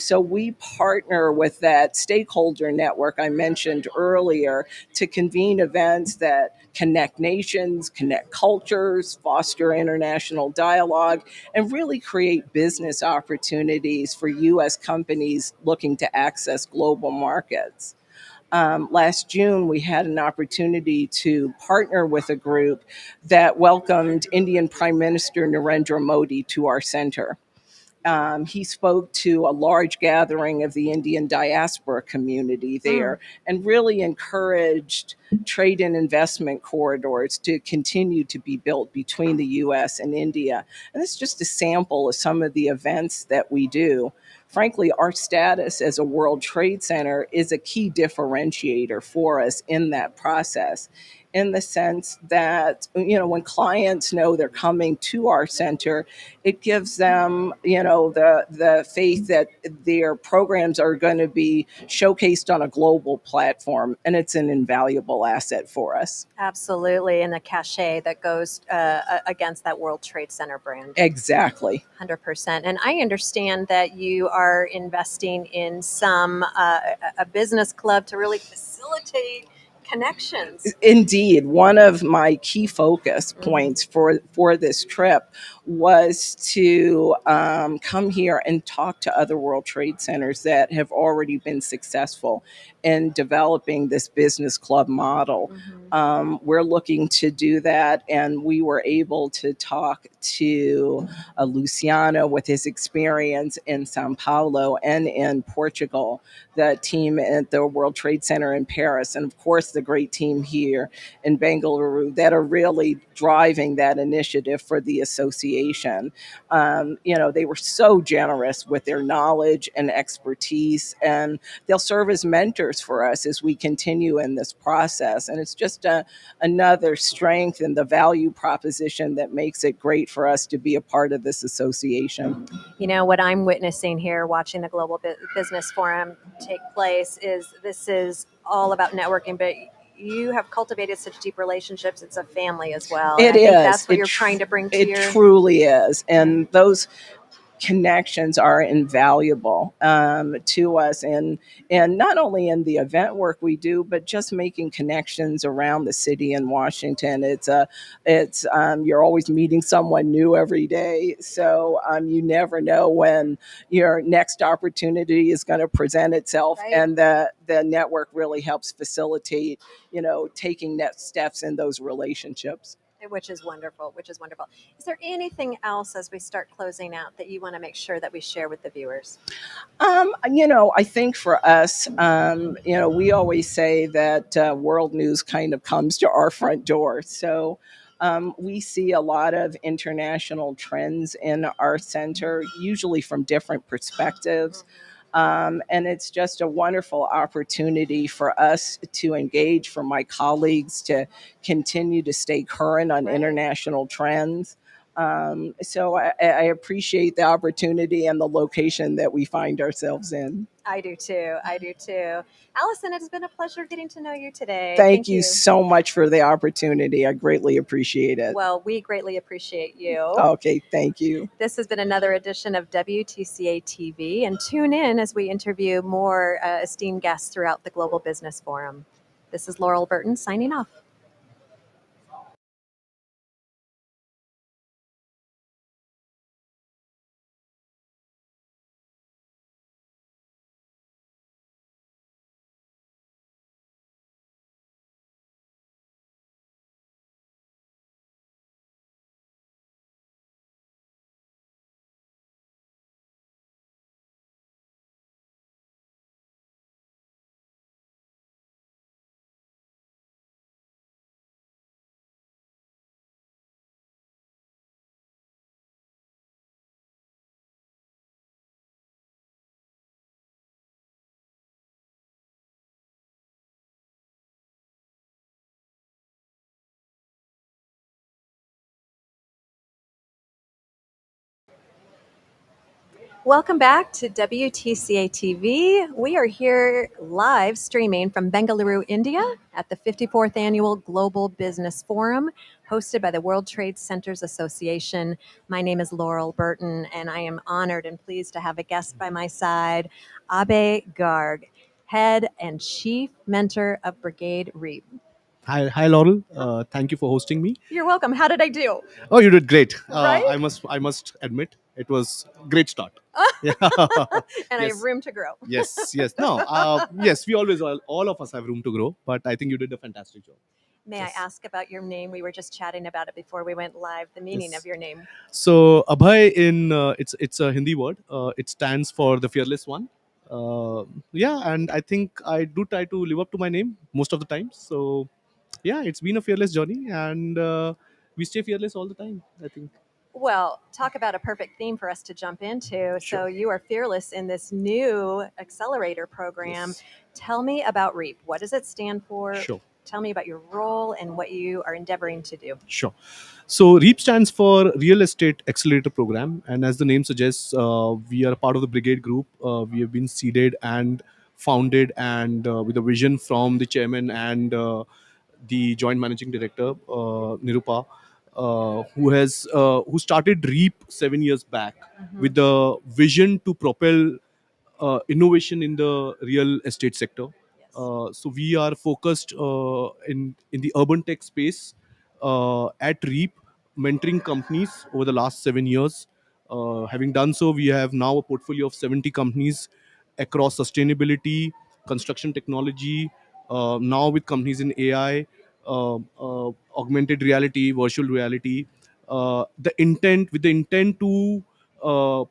So we partner with that stakeholder network I mentioned earlier to convene events that connect nations, connect cultures, foster international dialogue, and really create business opportunities for U.S. companies looking to access global markets. Last June, we had an opportunity to partner with a group that welcomed Indian Prime Minister Narendra Modi to our center. He spoke to a large gathering of the Indian diaspora community there and really encouraged trade and investment corridors to continue to be built between the U.S. and India. And this is just a sample of some of the events that we do. Frankly, our status as a World Trade Center is a key differentiator for us in that process, in the sense that, when clients know they're coming to our center, it gives them, the faith that their programs are going to be showcased on a global platform, and it's an invaluable asset for us. Absolutely. And the cachet that goes against that World Trade Center brand. Exactly. 100%. And I understand that you are investing in a business club to really facilitate connections. Indeed, one of my key focus points for this trip was to come here and talk to other World Trade Centers that have already been successful in developing this business club model. We're looking to do that, and we were able to talk to Luciano with his experience in Sao Paulo and in Portugal, the team at the World Trade Center in Paris, and of course the great team here in Bengaluru that are really driving that initiative for the association. They were so generous with their knowledge and expertise, and they'll serve as mentors for us as we continue in this process. And it's just another strength in the value proposition that makes it great for us to be a part of this association. What I'm witnessing here, watching the Global Business Forum take place, this is all about networking, but you have cultivated such deep relationships. It's a family as well. It and I think is. that's what It you're tr- trying to bring to It your. truly is. And those connections are invaluable to us, and not only in the event work we do, but just making connections around the city in Washington. It's you're always meeting someone new every day, so you never know when your next opportunity is going to present itself, Right. and the network really helps facilitate, taking next steps in those relationships. Which is wonderful, which is wonderful. Is there anything else as we start closing out that you want to make sure that we share with the viewers? I think for us, we always say that world news kind of comes to our front door. So we see a lot of international trends in our center, usually from different perspectives. And it's just a wonderful opportunity for us to engage, for my colleagues to continue to stay current on Right. international trends. So I appreciate the opportunity and the location that we find ourselves in. I do too. I do too. Allison, it has been a pleasure getting to know you today. Thank you so much for the opportunity. I greatly appreciate it. Well, we greatly appreciate you. Okay, thank you. This has been another edition of WTCA TV, and tune in as we interview more esteemed guests throughout the Global Business Forum. This is Laurel Burton signing off. Welcome back to WTCA TV. We are here live streaming from Bengaluru, India at the 54th Annual Global Business Forum hosted by the World Trade Centers Association. My name is Laurel Burton, and I am honored and pleased to have a guest by my side, Abe Garg, Head and Chief Mentor of Brigade REAP. Hi, Laurel. Thank you for hosting me. You're welcome. How did I do? Oh, you did great. Right? I must admit, it was great start. Yeah. And I Yes. have room to grow. Yes. No. Yes, we always all of us have room to grow, but I think you did a fantastic job. May Yes. I ask about your name? We were just chatting about it before we went live, the meaning Yes. of your name. So Abhay in it's a Hindi word. It stands for the fearless one. Yeah, and I think I do try to live up to my name most of the time. So yeah, it's been a fearless journey, and we stay fearless all the time, I think. Well, talk about a perfect theme for us to jump into. So Sure. you are fearless in this new accelerator program. Yes. Tell me about REAP. What does it stand for? Sure. Tell me about your role and what you are endeavoring to do. Sure. So REAP stands for Real Estate Accelerator Program, and as the name suggests, we are a part of the Brigade Group. We have been seeded and founded, and with a vision from the chairman and the joint managing director, Nirupa, who started REAP 7 years back with the vision to propel innovation in the real estate sector. So we are focused in the urban tech space at REAP, mentoring companies over the last 7 years. Having done so, we have now a portfolio of 70 companies across sustainability, construction technology, now with companies in AI, augmented reality, virtual reality. The intent to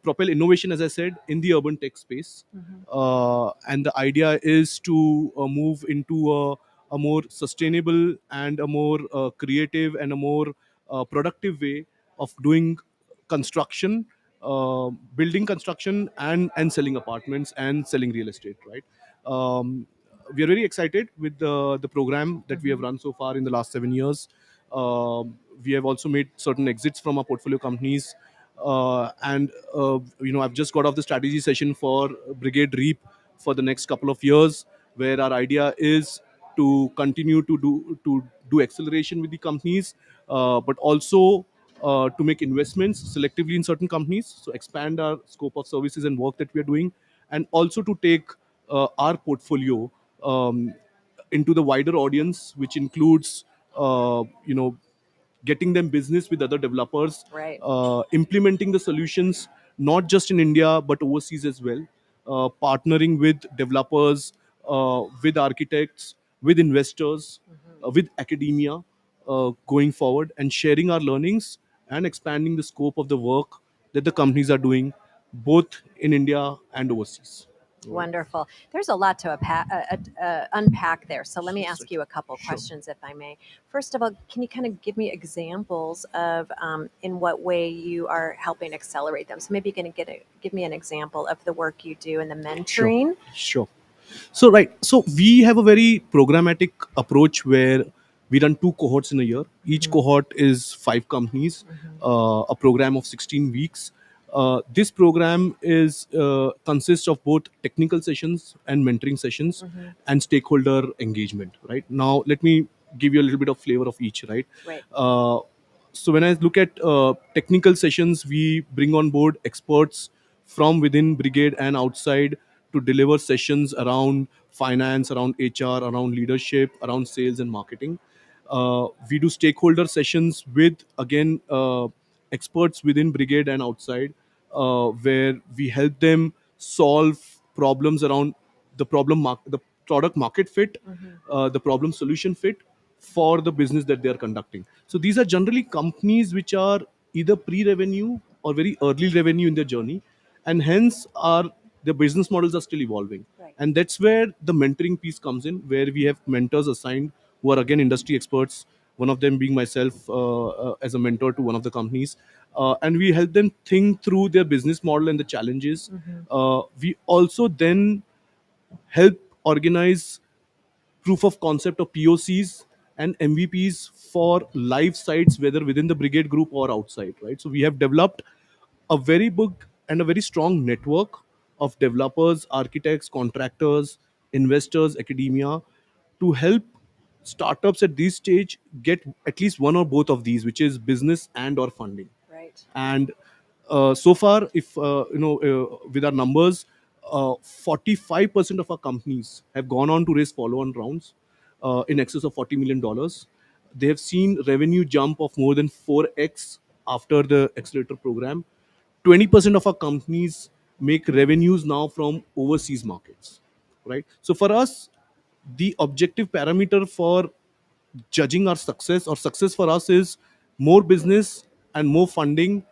propel innovation, as I said, in the urban tech space. And the idea is to move into a more sustainable and a more creative and a more productive way of doing construction, building construction, and selling apartments and selling real estate, right? We are very excited with the program that we have run so far in the last 7 years. We have also made certain exits from our portfolio companies. And I've just got off the strategy session for Brigade REAP for the next couple of years, where our idea is to continue to do acceleration with the companies, but also to make investments selectively in certain companies, so expand our scope of services and work that we are doing, and also to take our portfolio um, into the wider audience, which includes getting them business with other developers, Right. implementing the solutions not just in India but overseas as well, partnering with developers, with architects, with investors, with academia, going forward, and sharing our learnings and expanding the scope of the work that the companies are doing both in India and overseas. Wonderful. There's a lot to unpack there. So let me ask you a couple Sure. questions, if I may. First of all, can you kind of give me examples of in what way you are helping accelerate them? So maybe you can give me an example of the work you do in the mentoring. Sure. So right. So we have a very programmatic approach where we run 2 cohorts in a year. Each cohort is 5 companies, a program of 16 weeks. This program is consists of both technical sessions and mentoring sessions and stakeholder engagement. Right now, let me give you a little bit of flavor of each. Right. Right. So when I look at technical sessions, we bring on board experts from within brigade and outside to deliver sessions around finance, around HR, around leadership, around sales and marketing. We do stakeholder sessions with, again, experts within brigade and outside, where we help them solve problems around the product market fit, the problem solution fit for the business that they are conducting. So these are generally companies which are either pre-revenue or very early revenue in their journey, and hence are their business models are still evolving. Right. And that's where the mentoring piece comes in, where we have mentors assigned who are again industry experts. One of them being myself, as a mentor to one of the companies, and we help them think through their business model and the challenges. We also then help organize proof of concept or POCs and MVPs for live sites, whether within the brigade group or outside, right? So we have developed a very big and a very strong network of developers, architects, contractors, investors, academia, to help startups at this stage get at least one or both of these, which is business and or funding. Right. And so far, if with our numbers, 45% of our companies have gone on to raise follow-on rounds in excess of $40 million. They have seen revenue jump of more than 4x after the accelerator program. 20% of our companies make revenues now from overseas markets, right? So for us, the objective parameter for judging our success or success for us is more business and more funding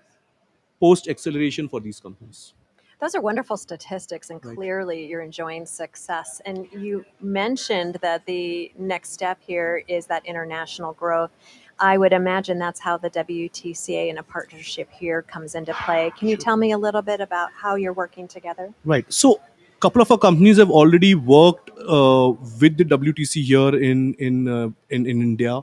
post acceleration for these companies. Those are wonderful statistics, and Right. clearly you're enjoying success. And you mentioned that the next step here is that international growth. I would imagine that's how the WTCA and a partnership here comes into play. Can you tell me a little bit about how you're working together? Right. So, a couple of our companies have already worked with the WTC here in India,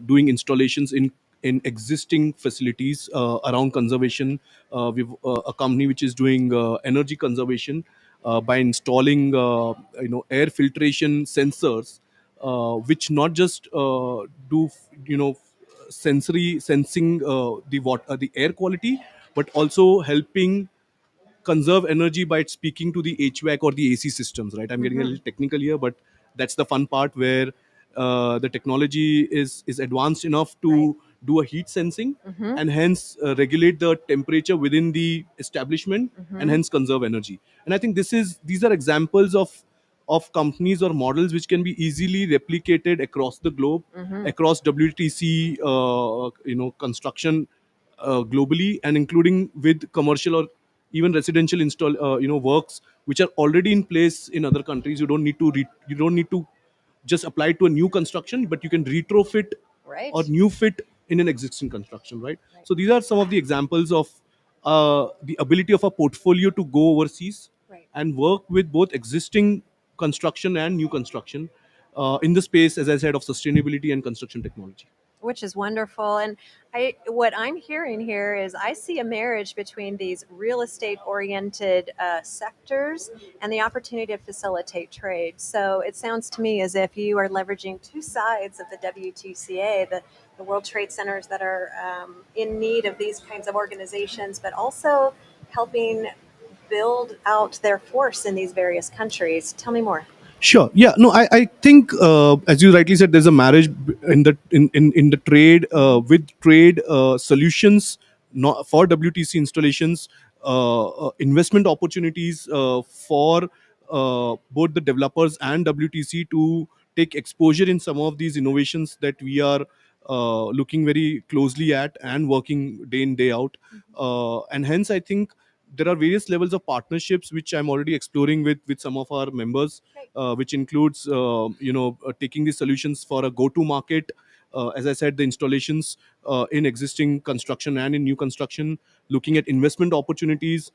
doing installations in existing facilities around conservation. We've a company which is doing energy conservation by installing air filtration sensors, which not just do sensory sensing the air quality, but also helping conserve energy by speaking to the HVAC or the AC systems, right? I'm getting a little technical here, but that's the fun part where the technology is advanced enough to do a heat sensing and hence regulate the temperature within the establishment and hence conserve energy. And I think these are examples of companies or models which can be easily replicated across the globe, across WTC, construction globally, and including with commercial or even residential install works which are already in place in other countries. You don't need to just apply it to a new construction, but you can retrofit Right. or new fit in an existing construction, right? So these are some of the examples of the ability of a portfolio to go overseas Right. and work with both existing construction and new construction in the space, as I said, of sustainability and construction technology. which is wonderful. And what I'm hearing here is I see a marriage between these real estate oriented sectors and the opportunity to facilitate trade. So it sounds to me as if you are leveraging two sides of the WTCA, the World Trade Centers that are in need of these kinds of organizations, but also helping build out their force in these various countries. Tell me more. Sure. Yeah. No, I think as you rightly said, there's a marriage in the trade with trade solutions, not for WTC installations, investment opportunities for both the developers and WTC to take exposure in some of these innovations that we are looking very closely at and working day in day out. And hence, I think there are various levels of partnerships which I'm already exploring with some of our members, which includes taking these solutions for a go-to market. As I said, the installations in existing construction and in new construction, looking at investment opportunities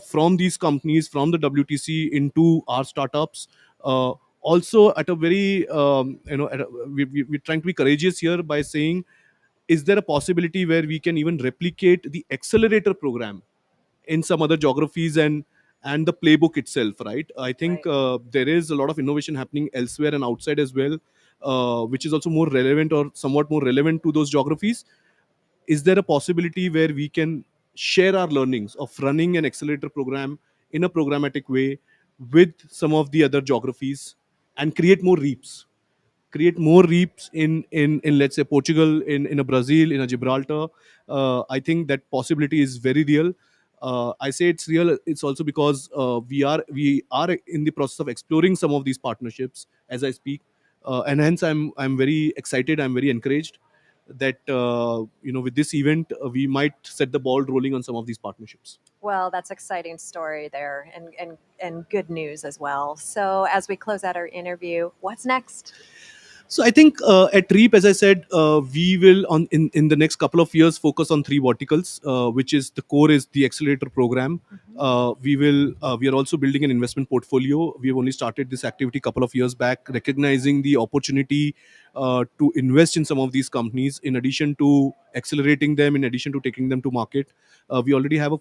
from these companies, from the WTC into our startups. Also, at a very we're trying to be courageous here by saying, is there a possibility where we can even replicate the accelerator program in some other geographies and the playbook itself, right? I think there is a lot of innovation happening elsewhere and outside as well, which is also more relevant or somewhat more relevant to those geographies. Is there a possibility where we can share our learnings of running an accelerator program in a programmatic way with some of the other geographies and create more reaps in let's say Portugal, in a Brazil, in a Gibraltar? I think that possibility is very real. I say it's real. It's also because we are in the process of exploring some of these partnerships as I speak, and hence I'm very excited. I'm very encouraged that with this event we might set the ball rolling on some of these partnerships. Well, that's exciting story there, and good news as well. So as we close out our interview, what's next? So I think at REAP, as I said, we will in the next couple of years focus on three verticals, which is the core is the accelerator program. We are also building an investment portfolio. We have only started this activity a couple of years back, recognizing the opportunity to invest in some of these companies, in addition to accelerating them, in addition to taking them to market. We already have a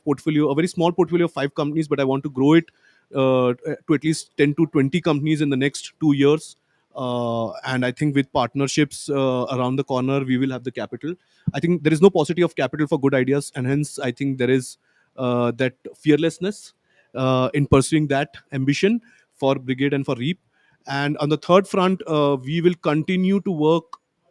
very small portfolio of 5 companies, but I want to grow it to at least 10 to 20 companies in the next 2 years. And I think with partnerships around the corner, we will have the capital. I think there is no paucity of capital for good ideas, and hence I think there is that fearlessness in pursuing that ambition for Brigade and for REAP. And on the third front, we will continue to work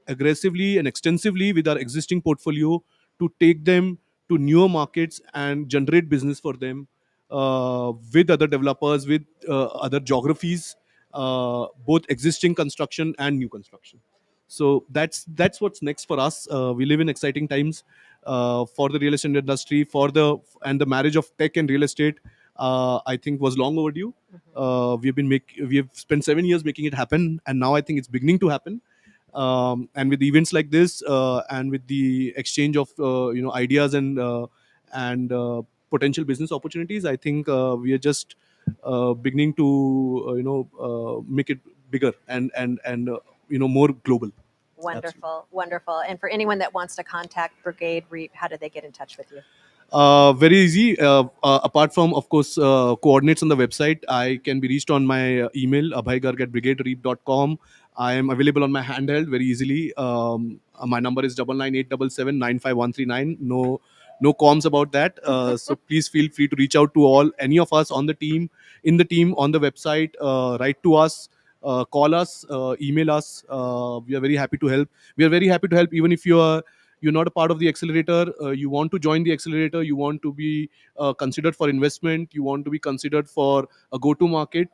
aggressively and extensively with our existing portfolio to take them to newer markets and generate business for them with other developers, with other geographies, both existing construction and new construction. So that's what's next for us. We live in exciting times for the real estate industry, and the marriage of tech and real estate. I think was long overdue. We have spent 7 years making it happen, and now I think it's beginning to happen. And with events like this, and with the exchange of ideas and potential business opportunities, I think we are just beginning to make it bigger and more global. Wonderful, wonderful. And for anyone that wants to contact Brigade REAP, how do they get in touch with you? Very easy. Apart from, of course, coordinates on the website, I can be reached on my email, abhaygarg@brigadereap.com. I am available on my handheld very easily. My number is 9987795139. No qualms about that. So please feel free to reach out to any of us on the team, on the website, write to us, call us, email us. We are very happy to help. We are very happy to help even if you're not a part of the accelerator, you want to join the accelerator, you want to be considered for investment, you want to be considered for a go-to market,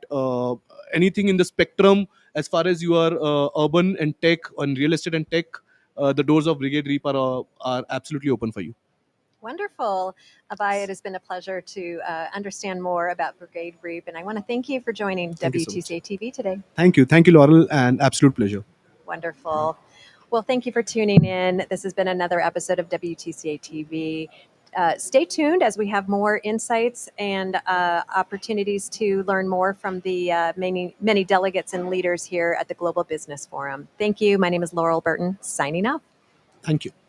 anything in the spectrum, as far as you are urban and tech, and real estate and tech, the doors of Brigade REAP are absolutely open for you. Wonderful. Abhay, it has been a pleasure to understand more about Brigade REAP, and I want to thank you for joining WTCA TV today. Thank you, Laurel, and absolute pleasure. Wonderful. Well, thank you for tuning in. This has been another episode of WTCA TV. Stay tuned as we have more insights and opportunities to learn more from the many delegates and leaders here at the Global Business Forum. Thank you. My name is Laurel Burton, signing off. Thank you.